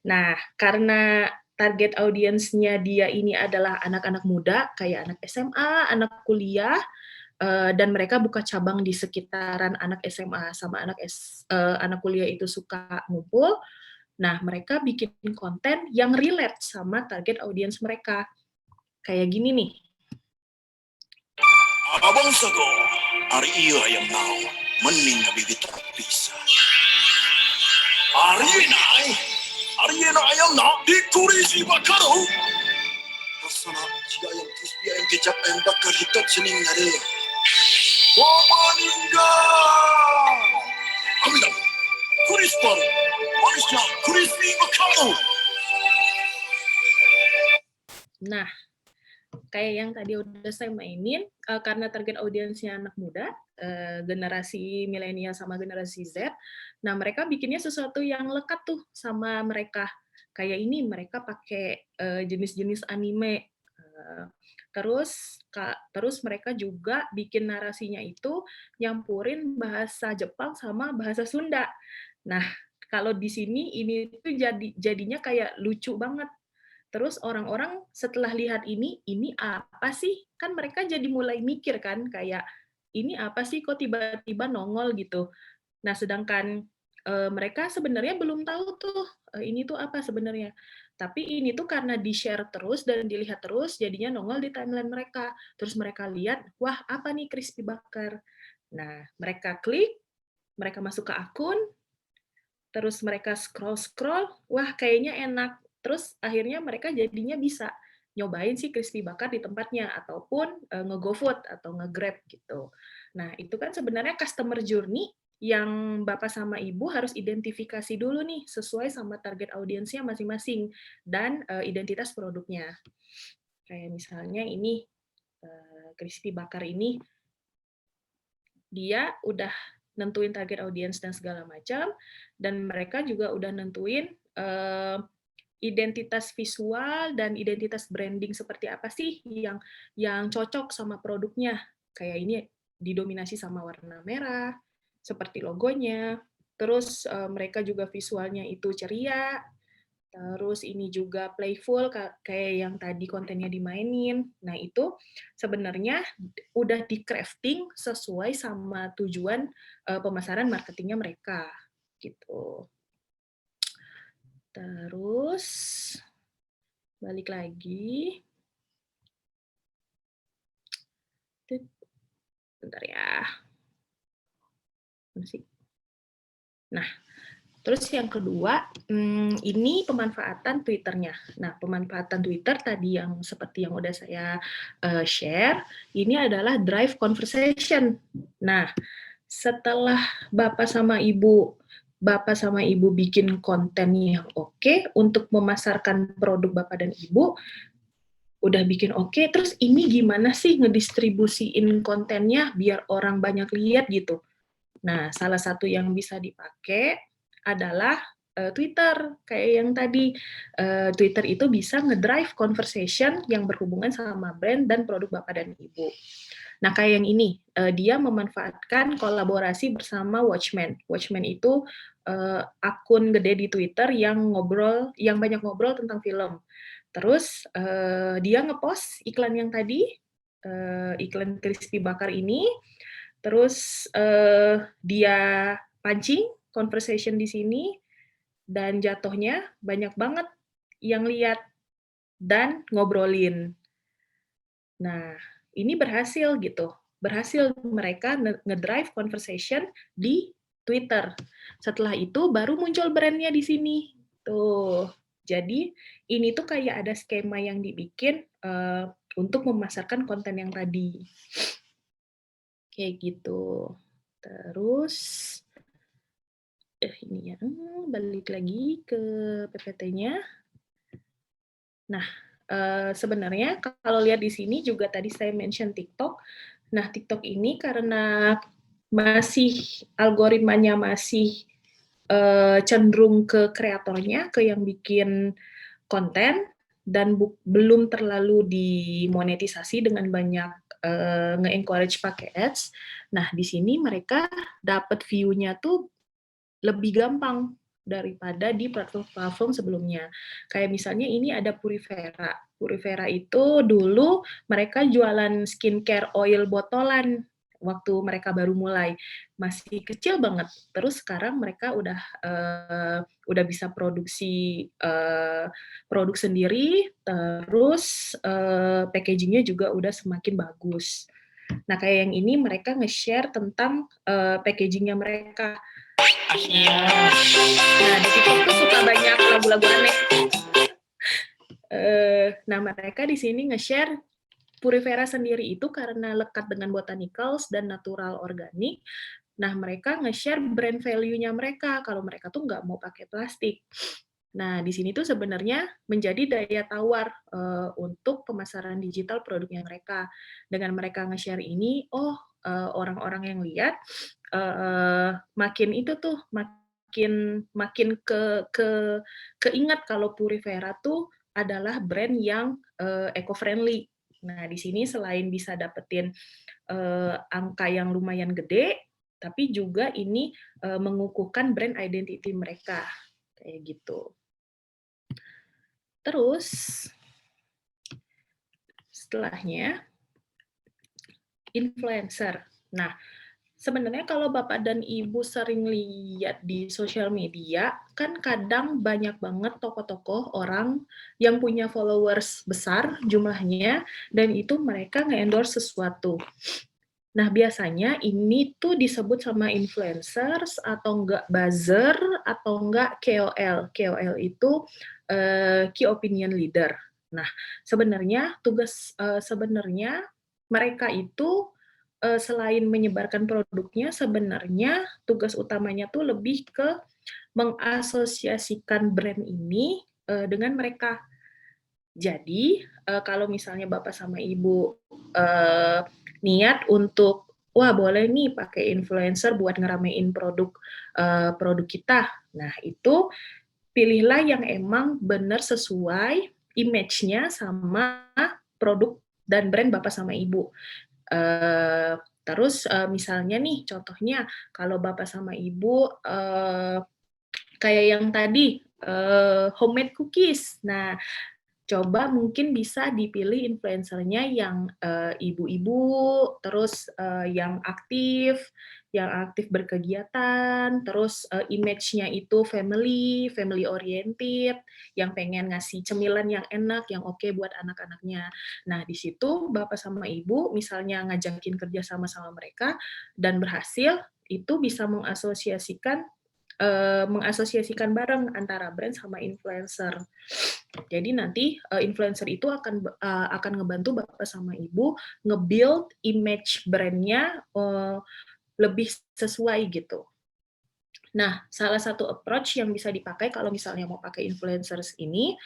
Nah, karena target audiensnya dia ini adalah anak-anak muda, kayak anak SMA, anak kuliah, dan mereka buka cabang di sekitaran anak SMA sama anak kuliah itu suka ngumpul. Nah, mereka bikin konten yang relate sama target audiens mereka. Kayak gini nih. Abang Sago, hari iya yang mau mening bibit bisa. Hari ini ayam nak dikurisi bakaru. Rasana jika ayam crispy ayam kecap ayam bakar hitam sening ada. Meninggal. Ambil crispy, manisnya crispy bakaru. Nah, kayak yang tadi udah saya mainin, karena target audiensnya anak muda, generasi milenial sama generasi Z, nah mereka bikinnya sesuatu yang lekat tuh sama mereka. Kayak ini mereka pakai jenis-jenis anime, terus mereka juga bikin narasinya itu nyampurin bahasa Jepang sama bahasa Sunda. Nah, kalau di sini ini tuh jadinya kayak lucu banget. Terus orang-orang setelah lihat ini apa sih? Kan mereka jadi mulai mikir kan, kayak, ini apa sih kok tiba-tiba nongol gitu. Nah, sedangkan mereka sebenarnya belum tahu tuh, ini tuh apa sebenarnya. Tapi ini tuh karena di-share terus dan dilihat terus, jadinya nongol di timeline mereka. Terus mereka lihat, wah apa nih crispy bakar. Nah, mereka klik, mereka masuk ke akun, terus mereka scroll-scroll, wah kayaknya enak. Terus akhirnya mereka jadinya bisa nyobain si crispy bakar di tempatnya, ataupun nge-GoFood atau nge-Grab gitu. Nah, itu kan sebenarnya customer journey yang Bapak sama Ibu harus identifikasi dulu nih, sesuai sama target audiensnya masing-masing, dan identitas produknya. Kayak misalnya ini, crispy bakar ini, dia udah nentuin target audiens dan segala macam, dan mereka juga udah nentuin identitas visual dan identitas branding seperti apa sih yang cocok sama produknya. Kayak ini didominasi sama warna merah, seperti logonya. Terus mereka juga visualnya itu ceria, terus ini juga playful kayak yang tadi kontennya dimainin. Nah, itu sebenarnya udah di crafting sesuai sama tujuan pemasaran marketingnya mereka gitu. Terus balik lagi. Bentar ya. Nah, terus yang kedua, ini pemanfaatan Twitter-nya. Nah, pemanfaatan Twitter tadi yang seperti yang udah saya share, ini adalah drive conversation. Nah, setelah Bapak sama Ibu bikin konten yang oke untuk memasarkan produk Bapak dan Ibu, udah bikin oke, terus ini gimana sih ngedistribusiin kontennya biar orang banyak lihat gitu. Nah, salah satu yang bisa dipakai adalah Twitter. Kayak yang tadi, Twitter itu bisa ngedrive conversation yang berhubungan sama brand dan produk Bapak dan Ibu. Nah, kayak yang ini, dia memanfaatkan kolaborasi bersama Watchmen. Watchmen itu akun gede di Twitter yang banyak ngobrol tentang film. Terus dia ngepost iklan yang tadi, iklan crispy bakar ini, terus dia pancing conversation di sini, dan jatuhnya banyak banget yang lihat dan ngobrolin. Nah, ini berhasil gitu. Berhasil mereka ngedrive conversation di Twitter. Setelah itu baru muncul brandnya di sini. Tuh. Jadi ini tuh kayak ada skema yang dibikin untuk memasarkan konten yang tadi. Kayak gitu. Terus ini ya, balik lagi ke PPT-nya. Nah, sebenarnya kalau lihat di sini juga tadi saya mention TikTok. Nah, TikTok ini karena masih algoritmanya masih cenderung ke kreatornya, ke yang bikin konten, dan belum terlalu dimonetisasi dengan banyak nge-encourage pakai ads. Nah, di sini mereka dapat view-nya tuh lebih gampang daripada di platform-platform sebelumnya. Kayak misalnya ini ada Purifera. Purifera itu dulu mereka jualan skincare oil botolan waktu mereka baru mulai. Masih kecil banget. Terus sekarang mereka udah bisa produksi produk sendiri, terus packagingnya juga udah semakin bagus. Nah, kayak yang ini mereka nge-share tentang packagingnya mereka. Nah, di TikTok tuh suka banyak lagu-lagu aneh. Nah, mereka di sini nge-share Purifera sendiri itu karena lekat dengan botanicals dan natural organik. Nah, mereka nge-share brand value-nya mereka kalau mereka tuh nggak mau pakai plastik. Nah, di sini tuh sebenarnya menjadi daya tawar untuk pemasaran digital produknya mereka. Dengan mereka nge-share ini, orang-orang yang lihat makin itu tuh makin keingat kalau Purifera tuh adalah brand yang eco-friendly. Nah, di sini selain bisa dapetin angka yang lumayan gede, tapi juga ini mengukuhkan brand identity mereka kayak gitu. Terus setelahnya influencer. Nah, sebenarnya kalau Bapak dan Ibu sering lihat di sosial media, kan kadang banyak banget tokoh-tokoh orang yang punya followers besar jumlahnya, dan itu mereka nge-endorse sesuatu. Nah, biasanya ini tuh disebut sama influencers atau enggak buzzer atau enggak KOL. KOL itu key opinion leader. Nah, sebenarnya sebenarnya mereka itu selain menyebarkan produknya, sebenarnya tugas utamanya tuh lebih ke mengasosiasikan brand ini dengan mereka. Jadi, kalau misalnya Bapak sama Ibu niat untuk, wah boleh nih pakai influencer buat ngeramein produk kita. Nah, itu pilihlah yang emang benar sesuai image-nya sama produk dan brand Bapak sama Ibu. Terus misalnya nih, contohnya kalau Bapak sama Ibu kayak yang tadi, homemade cookies. Nah, coba mungkin bisa dipilih influencernya yang ibu-ibu, terus yang aktif berkegiatan, terus image-nya itu family oriented, yang pengen ngasih cemilan yang enak, yang oke buat anak-anaknya. Nah, di situ Bapak sama Ibu misalnya ngajakin kerja sama mereka dan berhasil, itu bisa mengasosiasikan bareng antara brand sama influencer. Jadi nanti influencer itu akan ngebantu Bapak sama Ibu nge-build image brand-nya lebih sesuai gitu. Nah, salah satu approach yang bisa dipakai kalau misalnya mau pakai influencers ini,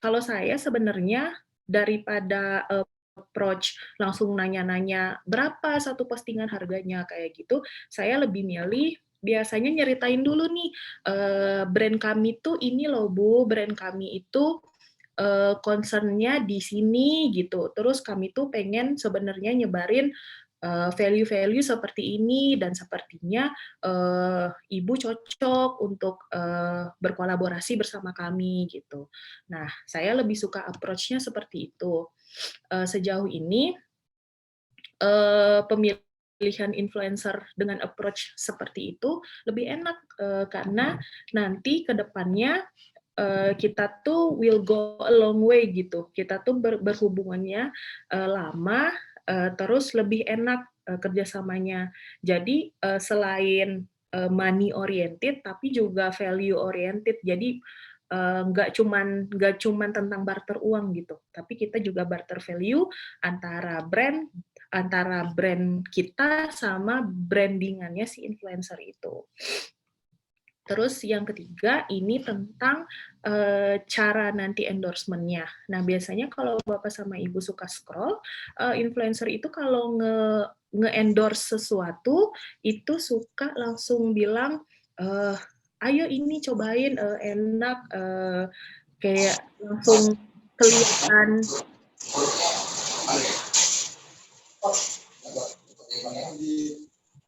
kalau saya sebenarnya daripada approach langsung nanya-nanya berapa satu postingan harganya kayak gitu, saya lebih milih biasanya nyeritain dulu nih, brand kami tuh ini loh Bu, brand kami itu concern-nya di sini gitu. Terus kami tuh pengen sebenarnya nyebarin value-value seperti ini, dan sepertinya Ibu cocok untuk berkolaborasi bersama kami gitu. Nah, saya lebih suka approach-nya seperti itu. Sejauh ini pemilihan influencer dengan approach seperti itu lebih enak karena nanti ke depannya kita tuh will go a long way gitu. Kita tuh berhubungannya lama, terus lebih enak kerjasamanya. Jadi selain money oriented, tapi juga value oriented. Jadi nggak cuman tentang barter uang gitu, tapi kita juga barter value antara brand kita sama brandingannya si influencer itu. Terus yang ketiga ini tentang cara nanti endorsement-nya. Nah, biasanya kalau Bapak sama Ibu suka scroll, influencer itu kalau nge-endorse sesuatu, itu suka langsung bilang, ayo ini cobain, enak, kayak langsung kelihatan.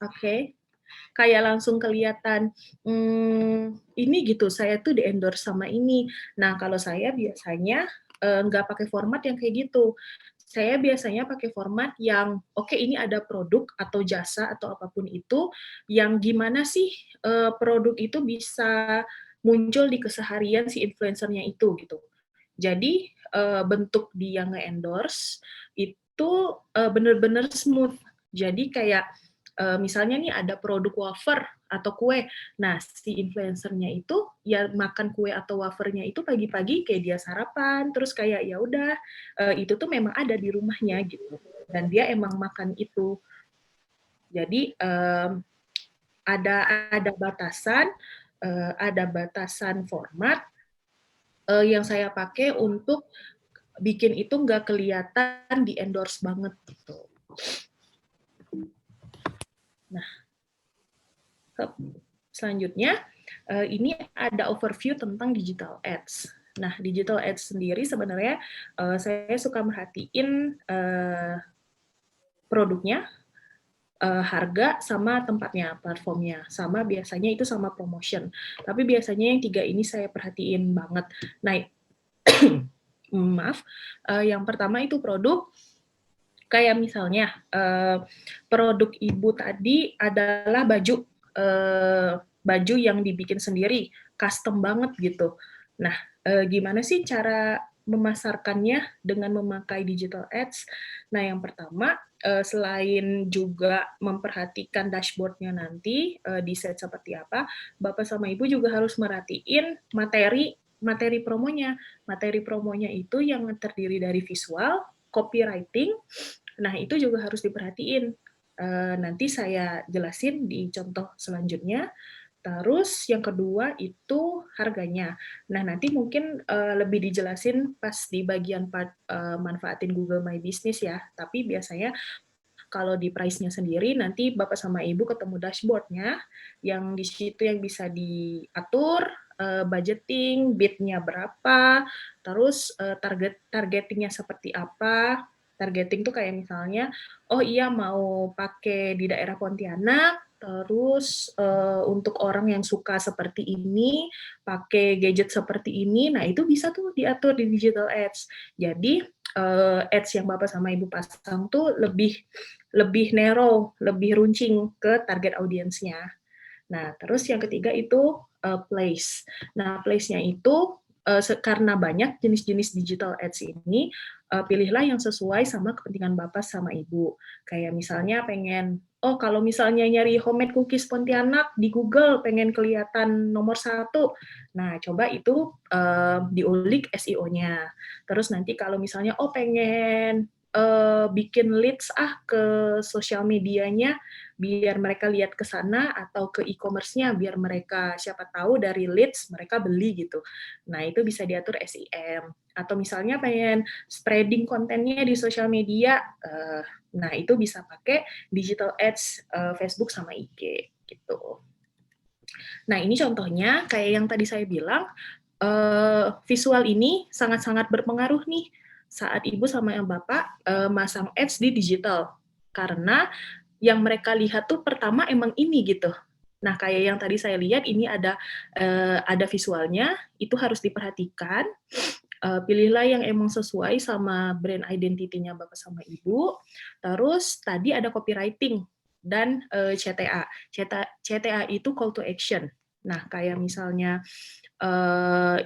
Oke. Kayak langsung kelihatan, ini gitu, saya tuh di-endorse sama ini. Nah, kalau saya biasanya nggak pakai format yang kayak gitu. Saya biasanya pakai format yang, oke, ini ada produk atau jasa atau apapun itu, yang gimana sih produk itu bisa muncul di keseharian si influencernya itu, gitu. Jadi, bentuk dia nge-endorse itu bener-bener smooth. Jadi kayak, misalnya nih ada produk wafer atau kue, nah si influencer-nya itu ya makan kue atau wafernya itu pagi-pagi kayak dia sarapan, terus kayak ya udah itu tuh memang ada di rumahnya gitu, dan dia emang makan itu. Jadi ada batasan format yang saya pakai untuk bikin itu nggak kelihatan di endorse banget gitu. Nah, selanjutnya ini ada overview tentang digital ads. Nah, digital ads sendiri sebenarnya saya suka merhatiin produknya, harga, sama tempatnya, platformnya, sama biasanya itu sama promotion. Tapi biasanya yang tiga ini saya perhatiin banget. Nah, maaf, yang pertama itu produk. Kayak misalnya produk Ibu tadi adalah baju yang dibikin sendiri, custom banget gitu. Nah, gimana sih cara memasarkannya dengan memakai digital ads? Nah, yang pertama, selain juga memperhatikan dashboard-nya nanti, di set seperti apa, Bapak sama Ibu juga harus merhatiin materi promonya. Materi promonya itu yang terdiri dari visual, copywriting. Nah, itu juga harus diperhatiin. Nanti saya jelasin di contoh selanjutnya. Terus yang kedua itu harganya. Nah, nanti mungkin lebih dijelasin pas di bagian part manfaatin Google My Business ya. Tapi biasanya kalau di price-nya sendiri, nanti Bapak sama Ibu ketemu dashboard-nya, yang di situ yang bisa diatur, budgeting, bid-nya berapa, terus targetingnya seperti apa. Targeting tuh kayak misalnya, oh iya mau pakai di daerah Pontianak, terus untuk orang yang suka seperti ini, pakai gadget seperti ini, nah itu bisa tuh diatur di digital ads. Jadi ads yang Bapak sama Ibu pasang tuh lebih narrow, lebih runcing ke target audiensnya. Nah, terus yang ketiga itu place. Nah, place-nya itu karena banyak jenis-jenis digital ads ini, pilihlah yang sesuai sama kepentingan Bapak sama Ibu. Kayak misalnya pengen, kalau misalnya nyari homemade cookies Pontianak di Google, pengen kelihatan nomor 1, nah coba itu diulik SEO-nya. Terus nanti kalau misalnya, pengen bikin leads ke sosial medianya, biar mereka lihat ke sana, atau ke e-commerce-nya, biar mereka siapa tahu dari leads mereka beli gitu. Nah, itu bisa diatur SEM. Atau misalnya pengen spreading kontennya di sosial media, nah itu bisa pakai digital ads Facebook sama IG gitu. Nah, ini contohnya kayak yang tadi saya bilang, visual ini sangat-sangat berpengaruh nih saat Ibu sama yang Bapak masang ads di digital. Karena yang mereka lihat tuh pertama emang ini gitu. Nah, kayak yang tadi saya lihat ini ada visualnya, itu harus diperhatikan. Pilihlah yang emang sesuai sama brand identity-nya Bapak sama Ibu. Terus tadi ada copywriting dan CTA. CTA itu call to action. Nah, kayak misalnya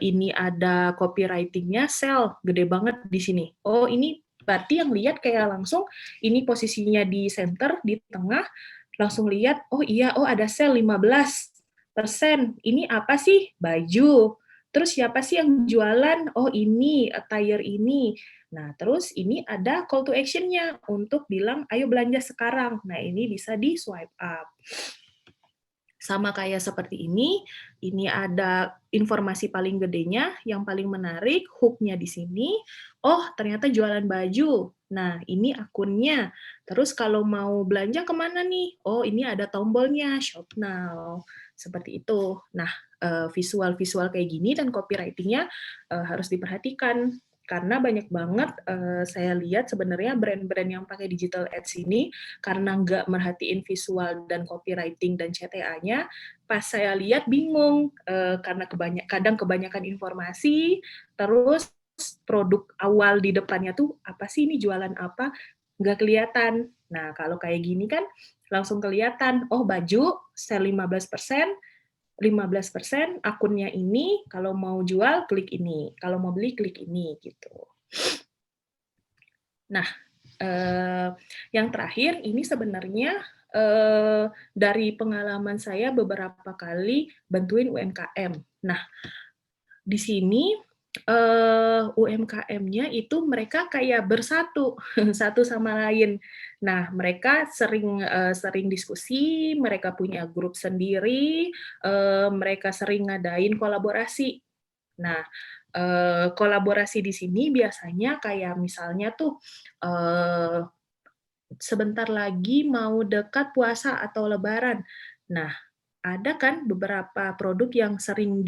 ini ada copywriting-nya sell, gede banget di sini. Oh, ini berarti yang lihat kayak langsung ini posisinya di center, di tengah, langsung lihat, oh iya, ada sale 15%. Ini apa sih? Baju. Terus siapa sih yang jualan? Oh ini, attire ini. Nah, terus ini ada call to action-nya untuk bilang, ayo belanja sekarang. Nah, ini bisa di swipe up. Sama kayak seperti ini ada informasi paling gedenya, yang paling menarik, hook-nya di sini, oh ternyata jualan baju, nah ini akunnya, terus kalau mau belanja kemana nih? Oh ini ada tombolnya, shop now, seperti itu. Nah, visual-visual kayak gini dan copywriting-nya harus diperhatikan, karena banyak banget saya lihat sebenarnya brand-brand yang pakai digital ads ini karena nggak merhatiin visual dan copywriting dan CTA-nya, pas saya lihat bingung karena kadang kebanyakan informasi, terus produk awal di depannya tuh apa sih ini jualan apa, nggak kelihatan. Nah kalau kayak gini kan langsung kelihatan, oh baju sell 15%, 15% akunnya ini, kalau mau jual klik ini, kalau mau beli klik ini gitu. Nah, yang terakhir ini sebenarnya dari pengalaman saya beberapa kali bantuin UMKM. Nah, di sini UMKM-nya itu mereka kayak bersatu satu sama lain. Nah, mereka sering diskusi, mereka punya grup sendiri, mereka sering ngadain kolaborasi. Nah, kolaborasi di sini biasanya kayak misalnya tuh sebentar lagi mau dekat puasa atau lebaran. Nah, ada kan beberapa produk yang sering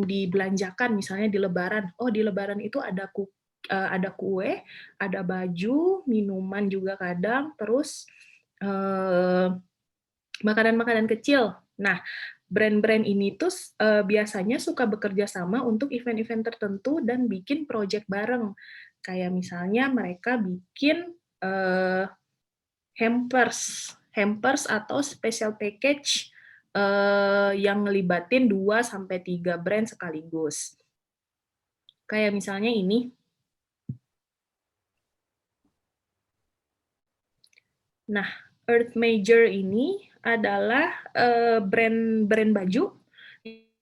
dibelanjakan misalnya di lebaran. Oh, di lebaran itu ada kue, ada baju, minuman juga kadang, terus makanan-makanan kecil. Nah, brand-brand ini tuh biasanya suka bekerja sama untuk event-event tertentu dan bikin project bareng. Kayak misalnya mereka bikin hampers atau special package yang ngelibatin 2-3 brand sekaligus. Kayak misalnya ini. Nah, Earth Major ini adalah brand baju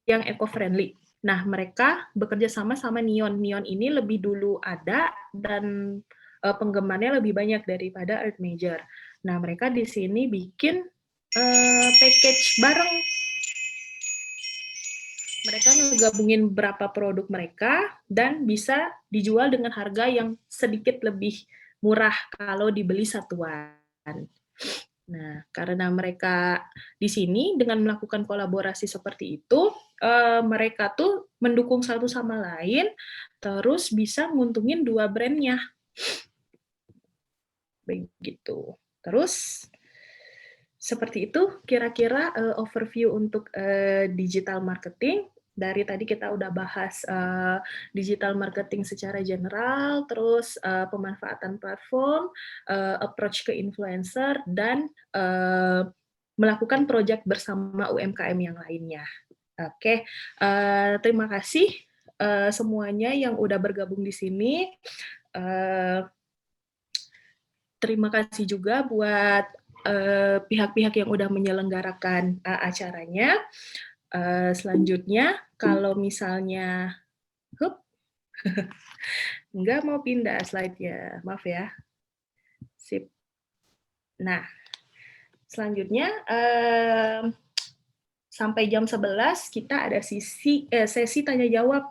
yang eco-friendly. Nah, mereka bekerja sama Neon. Neon ini lebih dulu ada dan penggemarnya lebih banyak daripada Earth Major. Nah, mereka di sini bikin package bareng. Mereka ngegabungin beberapa produk mereka dan bisa dijual dengan harga yang sedikit lebih murah kalau dibeli satuan. Nah, karena mereka di sini dengan melakukan kolaborasi seperti itu, mereka tuh mendukung satu sama lain, terus bisa nguntungin dua brandnya. Begitu. Terus, seperti itu kira-kira overview untuk digital marketing. Dari tadi kita udah bahas digital marketing secara general, terus pemanfaatan platform, approach ke influencer, dan melakukan project bersama UMKM yang lainnya. Oke, terima kasih semuanya yang udah bergabung di sini. Terima kasih juga buat pihak-pihak yang udah menyelenggarakan acaranya. Selanjutnya, kalau misalnya, nggak mau pindah slide-nya, maaf ya. Sip. Nah, selanjutnya, sampai jam 11 kita ada sesi tanya-jawab.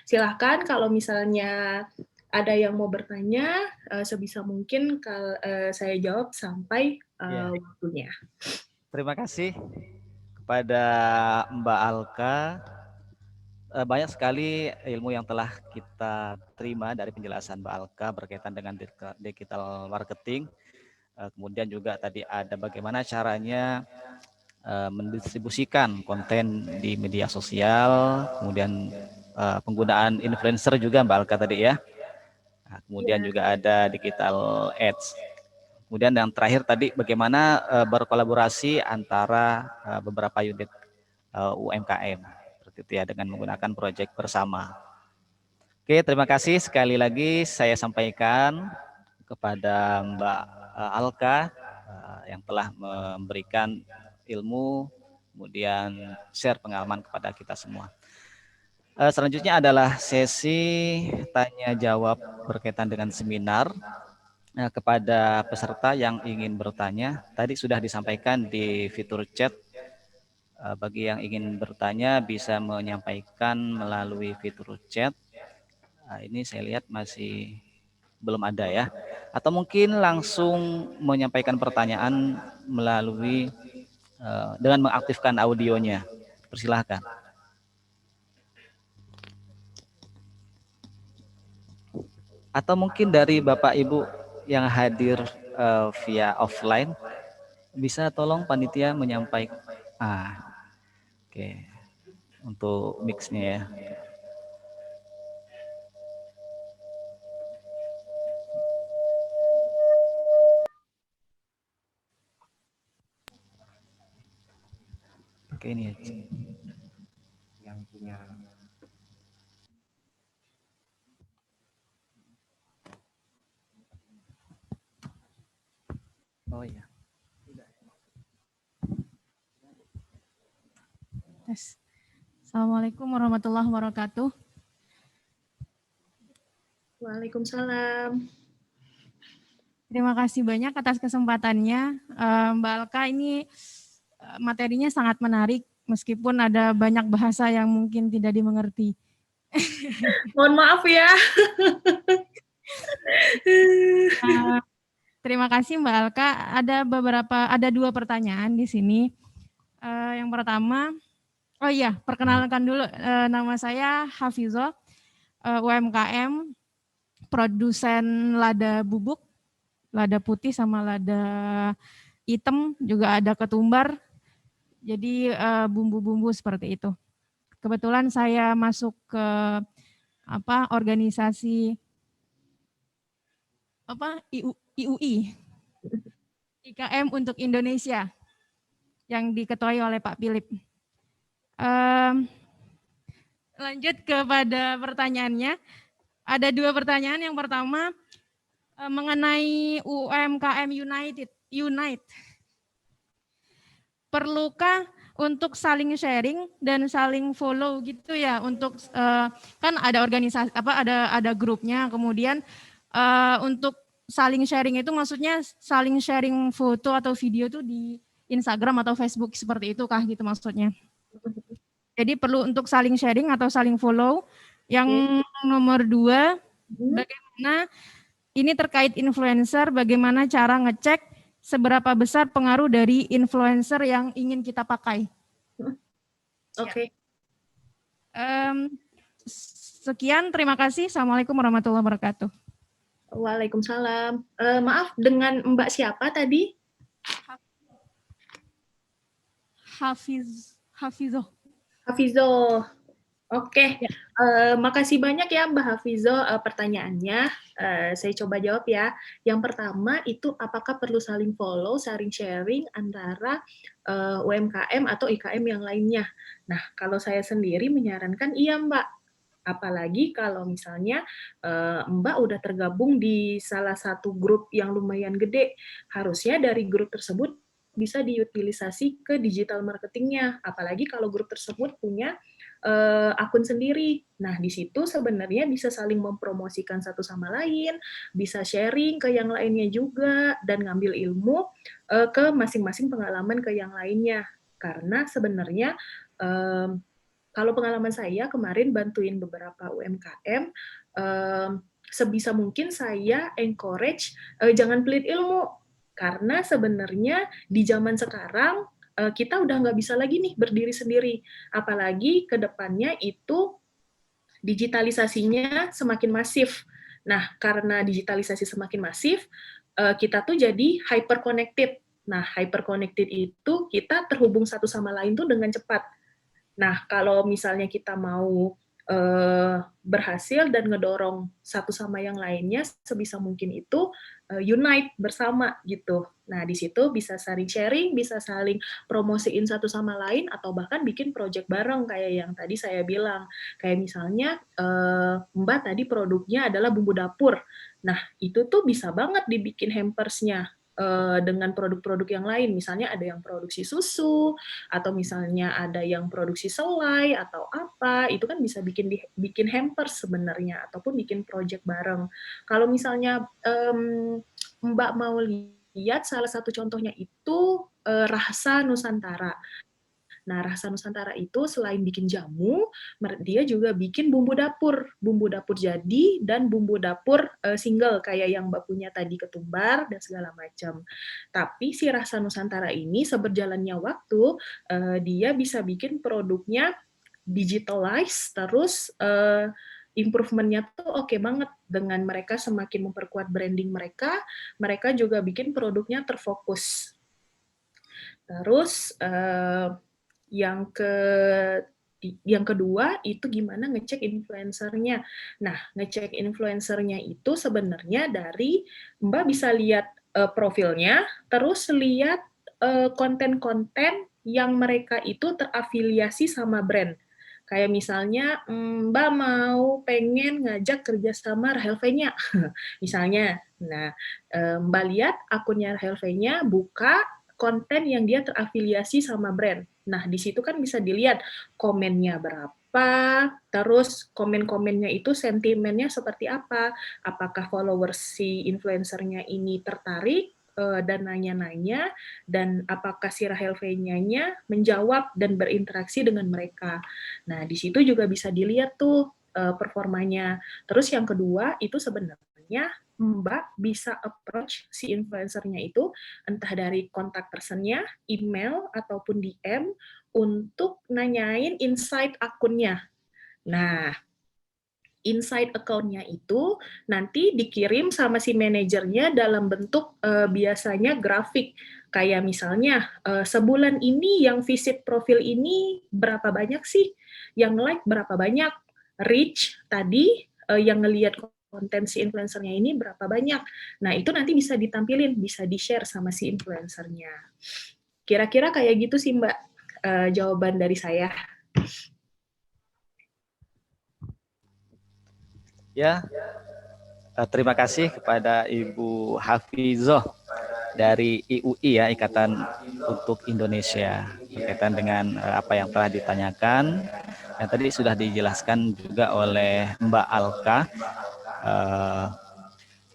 Silahkan kalau misalnya ada yang mau bertanya, sebisa mungkin saya jawab sampai waktunya. Terima kasih kepada Mbak Alka. Banyak sekali ilmu yang telah kita terima dari penjelasan Mbak Alka berkaitan dengan digital marketing. Kemudian juga tadi ada bagaimana caranya mendistribusikan konten di media sosial, kemudian penggunaan influencer juga Mbak Alka tadi ya. Nah, kemudian juga ada digital ads. Kemudian yang terakhir tadi bagaimana berkolaborasi antara beberapa unit UMKM seperti itu ya dengan menggunakan proyek bersama. Oke, terima kasih sekali lagi saya sampaikan kepada Mbak Alka yang telah memberikan ilmu kemudian share pengalaman kepada kita semua. Selanjutnya adalah sesi tanya jawab berkaitan dengan seminar. Kepada peserta yang ingin bertanya, tadi sudah disampaikan di fitur chat Bagi yang ingin bertanya bisa menyampaikan melalui fitur chat. Ini saya lihat masih belum ada ya. Atau mungkin langsung menyampaikan pertanyaan melalui dengan mengaktifkan audionya. Persilahkan. Atau mungkin dari Bapak Ibu yang hadir via offline, bisa tolong panitia menyampaikan. Oke. Untuk mix-nya ya. Oke, ini yang punya oh ya. Assalamualaikum warahmatullahi wabarakatuh. Waalaikumsalam. Terima kasih banyak atas kesempatannya. Mbak Alka, ini materinya sangat menarik meskipun ada banyak bahasa yang mungkin tidak dimengerti. Mohon maaf ya. Terima kasih Mbak Alka. Ada dua pertanyaan di sini. Yang pertama, perkenalkan dulu. Nama saya Hafizo, UMKM, produsen lada bubuk, lada putih sama lada hitam, juga ada ketumbar. Jadi bumbu-bumbu seperti itu. Kebetulan saya masuk ke organisasi IUI, IKM untuk Indonesia, yang diketuai oleh Pak Philip. Lanjut kepada pertanyaannya. Ada dua pertanyaan. Yang pertama mengenai UMKM Unite. Perlukah untuk saling sharing dan saling follow gitu ya, untuk kan ada organisasi ada grupnya, kemudian untuk saling sharing itu maksudnya saling sharing foto atau video tuh di Instagram atau Facebook seperti itu kah gitu maksudnya. Jadi perlu untuk saling sharing atau saling follow. Yang nomor 2, bagaimana ini terkait influencer, bagaimana cara ngecek seberapa besar pengaruh dari influencer yang ingin kita pakai. Oke. Sekian, terima kasih. Assalamualaikum warahmatullahi wabarakatuh. Waalaikumsalam. Maaf, dengan Mbak siapa tadi? Hafizo. Oke. Makasih banyak ya Mbak Hafizo pertanyaannya. Saya coba jawab ya. Yang pertama itu apakah perlu saling follow, saling sharing antara UMKM atau IKM yang lainnya. Nah, kalau saya sendiri menyarankan iya Mbak. Apalagi kalau misalnya Mbak udah tergabung di salah satu grup yang lumayan gede, harusnya dari grup tersebut bisa diutilisasi ke digital marketingnya. Apalagi kalau grup tersebut punya akun sendiri. Nah, di situ sebenarnya bisa saling mempromosikan satu sama lain, bisa sharing ke yang lainnya juga, dan ngambil ilmu ke masing-masing pengalaman ke yang lainnya. Karena sebenarnya kalau pengalaman saya kemarin bantuin beberapa UMKM, sebisa mungkin saya encourage jangan pelit ilmu, karena sebenarnya di zaman sekarang kita udah nggak bisa lagi nih berdiri sendiri, apalagi ke depannya itu digitalisasinya semakin masif. Nah, karena digitalisasi semakin masif, kita tuh jadi hyper connected. Nah, hyper connected itu kita terhubung satu sama lain tuh dengan cepat. Nah, kalau misalnya kita mau berhasil dan ngedorong satu sama yang lainnya, sebisa mungkin itu unite bersama gitu. Nah, di situ bisa saling sharing, bisa saling promosiin satu sama lain, atau bahkan bikin project bareng kayak yang tadi saya bilang. Kayak misalnya Mbak tadi produknya adalah bumbu dapur. Nah, itu tuh bisa banget dibikin hampersnya dengan produk-produk yang lain, misalnya ada yang produksi susu, atau misalnya ada yang produksi selai, atau apa, itu kan bisa bikin hampers sebenarnya, ataupun bikin project bareng. Kalau misalnya Mbak mau lihat salah satu contohnya itu Rasa Nusantara. Nah, Rasa Nusantara itu selain bikin jamu, dia juga bikin bumbu dapur jadi dan bumbu dapur single kayak yang Mbak punya tadi, ketumbar dan segala macam. Tapi si Rasa Nusantara ini seberjalannya waktu dia bisa bikin produknya digitalize, terus improvementnya tuh oke banget. Dengan mereka semakin memperkuat branding mereka, mereka juga bikin produknya terfokus. Terus yang kedua itu gimana ngecek influencernya. Nah, ngecek influencernya itu sebenarnya dari Mbak bisa lihat profilnya, terus lihat konten-konten yang mereka itu terafiliasi sama brand. Kayak misalnya Mbak mau pengen ngajak kerjasama Rahel V-nya, misalnya. Nah, Mbak lihat akunnya Rahel V-nya, buka konten yang dia terafiliasi sama brand. Nah, di situ kan bisa dilihat komennya berapa, terus komen-komennya itu sentimennya seperti apa, apakah followers si influencernya ini tertarik dan nanya-nanya, dan apakah si Rahel V-nya menjawab dan berinteraksi dengan mereka. Nah, di situ juga bisa dilihat tuh performanya. Terus yang kedua itu sebenarnya Mbak bisa approach si influencernya itu entah dari kontak personnya, email, ataupun DM untuk nanyain insight akunnya. Nah, insight account-nya itu nanti dikirim sama si manajernya dalam bentuk biasanya grafik. Kayak misalnya, sebulan ini yang visit profil ini berapa banyak sih? Yang like berapa banyak? Reach tadi yang ngelihat konten si influencernya ini berapa banyak. Nah, itu nanti bisa ditampilin, bisa di-share sama si influencernya. Kira-kira kayak gitu sih, Mbak, jawaban dari saya. Ya, terima kasih kepada Ibu Hafizoh dari IUI ya, Ikatan untuk Indonesia, berkaitan dengan apa yang telah ditanyakan. Yang tadi sudah dijelaskan juga oleh Mbak Alka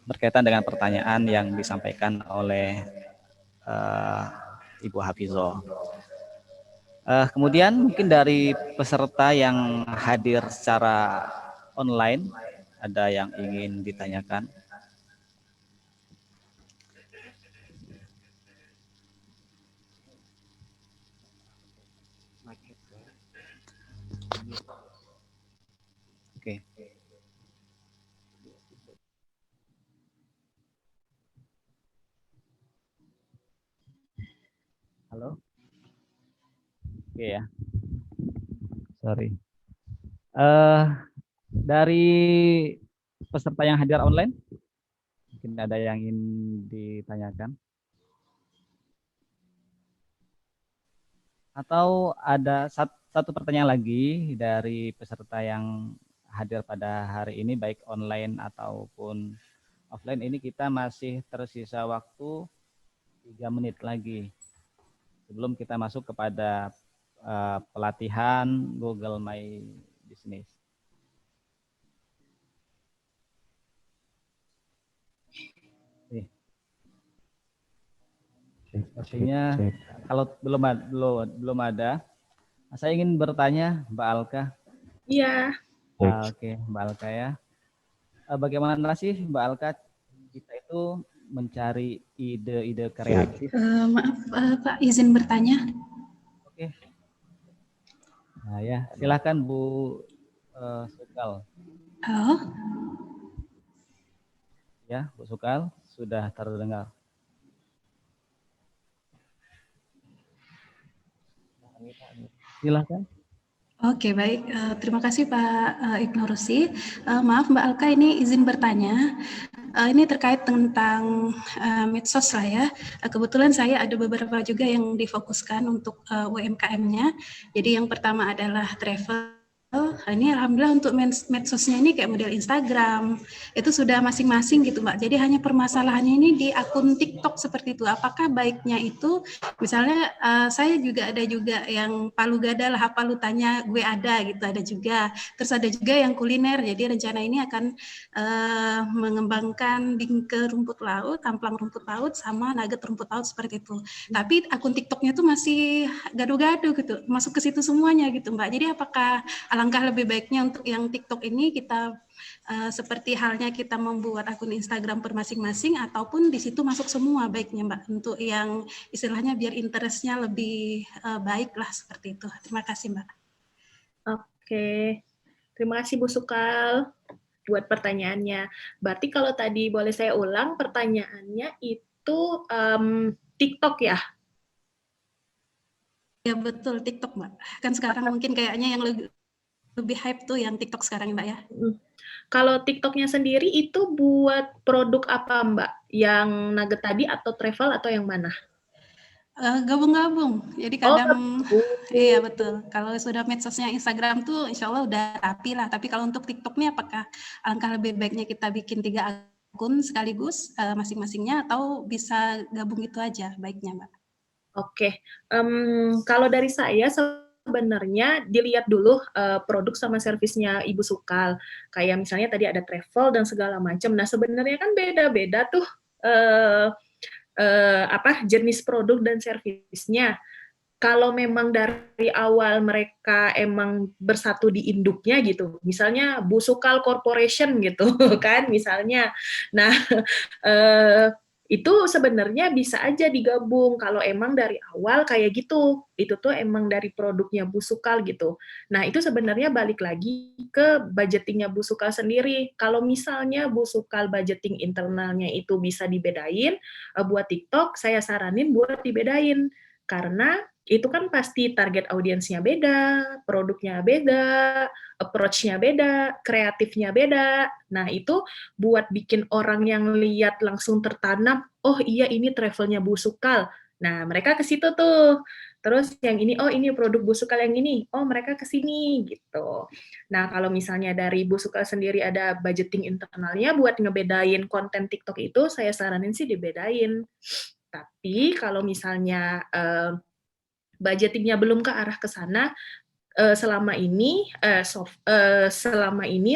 berkaitan dengan pertanyaan yang disampaikan oleh Ibu Hafizoh. Kemudian mungkin dari peserta yang hadir secara online, ada yang ingin ditanyakan? Oke. Halo? Oke ya. Sorry. Dari peserta yang hadir online, mungkin ada yang ingin ditanyakan? Atau ada satu pertanyaan lagi dari peserta yang hadir pada hari ini, baik online ataupun offline. Ini kita masih tersisa waktu 3 menit lagi sebelum kita masuk kepada pelatihan Google My Business. Artinya kalau belum ada, saya ingin bertanya Mbak Alka. Iya. Oke, Mbak Alka ya. Bagaimana sih Mbak Alka kita itu mencari ide-ide kreatif? Maaf Pak, izin bertanya. Oke. Nah ya, silakan Bu Sukal. Halo. Ya, Bu Sukal sudah terdengar. Silakan. Oke, baik. Terima kasih Pak Ibnu Rusi. Maaf Mbak Alka, ini izin bertanya. Ini terkait tentang medsos lah ya. Kebetulan saya ada beberapa juga yang difokuskan untuk UMKM-nya. Jadi yang pertama adalah travel Ini alhamdulillah untuk medsosnya ini kayak model Instagram, itu sudah masing-masing gitu Mbak. Jadi hanya permasalahannya ini di akun TikTok seperti itu. Apakah baiknya itu, misalnya saya juga ada juga yang palu gada lah, apa lu tanya gue ada gitu, ada juga. Terus ada juga yang kuliner, jadi rencana ini akan mengembangkan bingke rumput laut, tamplang rumput laut, sama nugget rumput laut seperti itu. Tapi akun TikToknya tuh masih gado-gado gitu, masuk ke situ semuanya gitu Mbak. Jadi apakah alangkah lebih baiknya untuk yang TikTok ini kita seperti halnya kita membuat akun Instagram per masing-masing ataupun di situ masuk semua baiknya Mbak untuk yang istilahnya biar interestnya lebih baik lah seperti itu. Terima kasih Mbak. Oke, terima kasih Bu Sukal buat pertanyaannya. Berarti kalau tadi boleh saya ulang pertanyaannya itu TikTok ya? Ya betul TikTok Mbak. Kan sekarang mungkin kayaknya yang lebih hype tuh yang TikTok sekarang Mbak ya. Kalau TikToknya sendiri itu buat produk apa Mbak? Yang nugget tadi atau travel atau yang mana? Gabung-gabung. Jadi kadang iya betul. Kalau sudah medsosnya Instagram tuh insya Allah udah rapi lah. Tapi kalau untuk TikTok nih apakah alangkah lebih baiknya kita bikin 3 akun sekaligus masing-masingnya atau bisa gabung itu aja baiknya Mbak? Oke, kalau dari saya sebenarnya dilihat dulu produk sama servisnya Ibu Sukal. Kayak misalnya tadi ada travel dan segala macam. Nah sebenarnya kan beda-beda tuh jenis produk dan servisnya. Kalau memang dari awal mereka emang bersatu di induknya gitu, misalnya Bu Sukal Corporation gitu kan, misalnya. Nah itu sebenarnya bisa aja digabung kalau emang dari awal kayak gitu. Itu tuh emang dari produknya Bu Sukal gitu. Nah, itu sebenarnya balik lagi ke budgetingnya Bu Sukal sendiri. Kalau misalnya Bu Sukal budgeting internalnya itu bisa dibedain, buat TikTok saya saranin buat dibedain. Karena itu kan pasti target audiensnya beda, produknya beda, approach-nya beda, kreatifnya beda. Nah, itu buat bikin orang yang lihat langsung tertanam, oh iya ini travelnya Bu Sukal. Nah, mereka ke situ tuh. Terus yang ini, oh ini produk Bu Sukal yang ini, oh mereka ke sini gitu. Nah, kalau misalnya dari Bu Sukal sendiri ada budgeting internalnya buat ngebedain konten TikTok itu, saya saranin sih dibedain. Tapi kalau misalnya budgetingnya belum ke arah ke sana, selama ini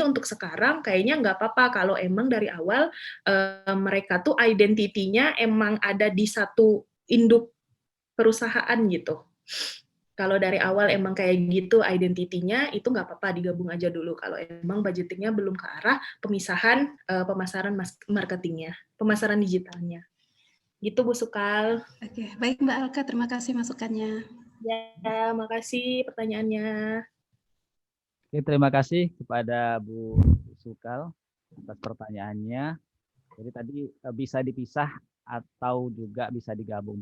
untuk sekarang kayaknya nggak apa-apa kalau emang dari awal mereka tuh identitinya emang ada di satu induk perusahaan gitu. Kalau dari awal emang kayak gitu identitinya, itu nggak apa-apa digabung aja dulu kalau emang budgetingnya belum ke arah pemisahan pemasaran marketingnya, pemasaran digitalnya. Gitu Bu Sukal. Oke, baik Mbak Alka, terima kasih masukannya. Ya, makasih pertanyaannya. Oke, terima kasih kepada Bu Sukal atas pertanyaannya. Jadi tadi bisa dipisah atau juga bisa digabung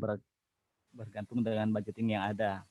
bergantung dengan budgeting yang ada.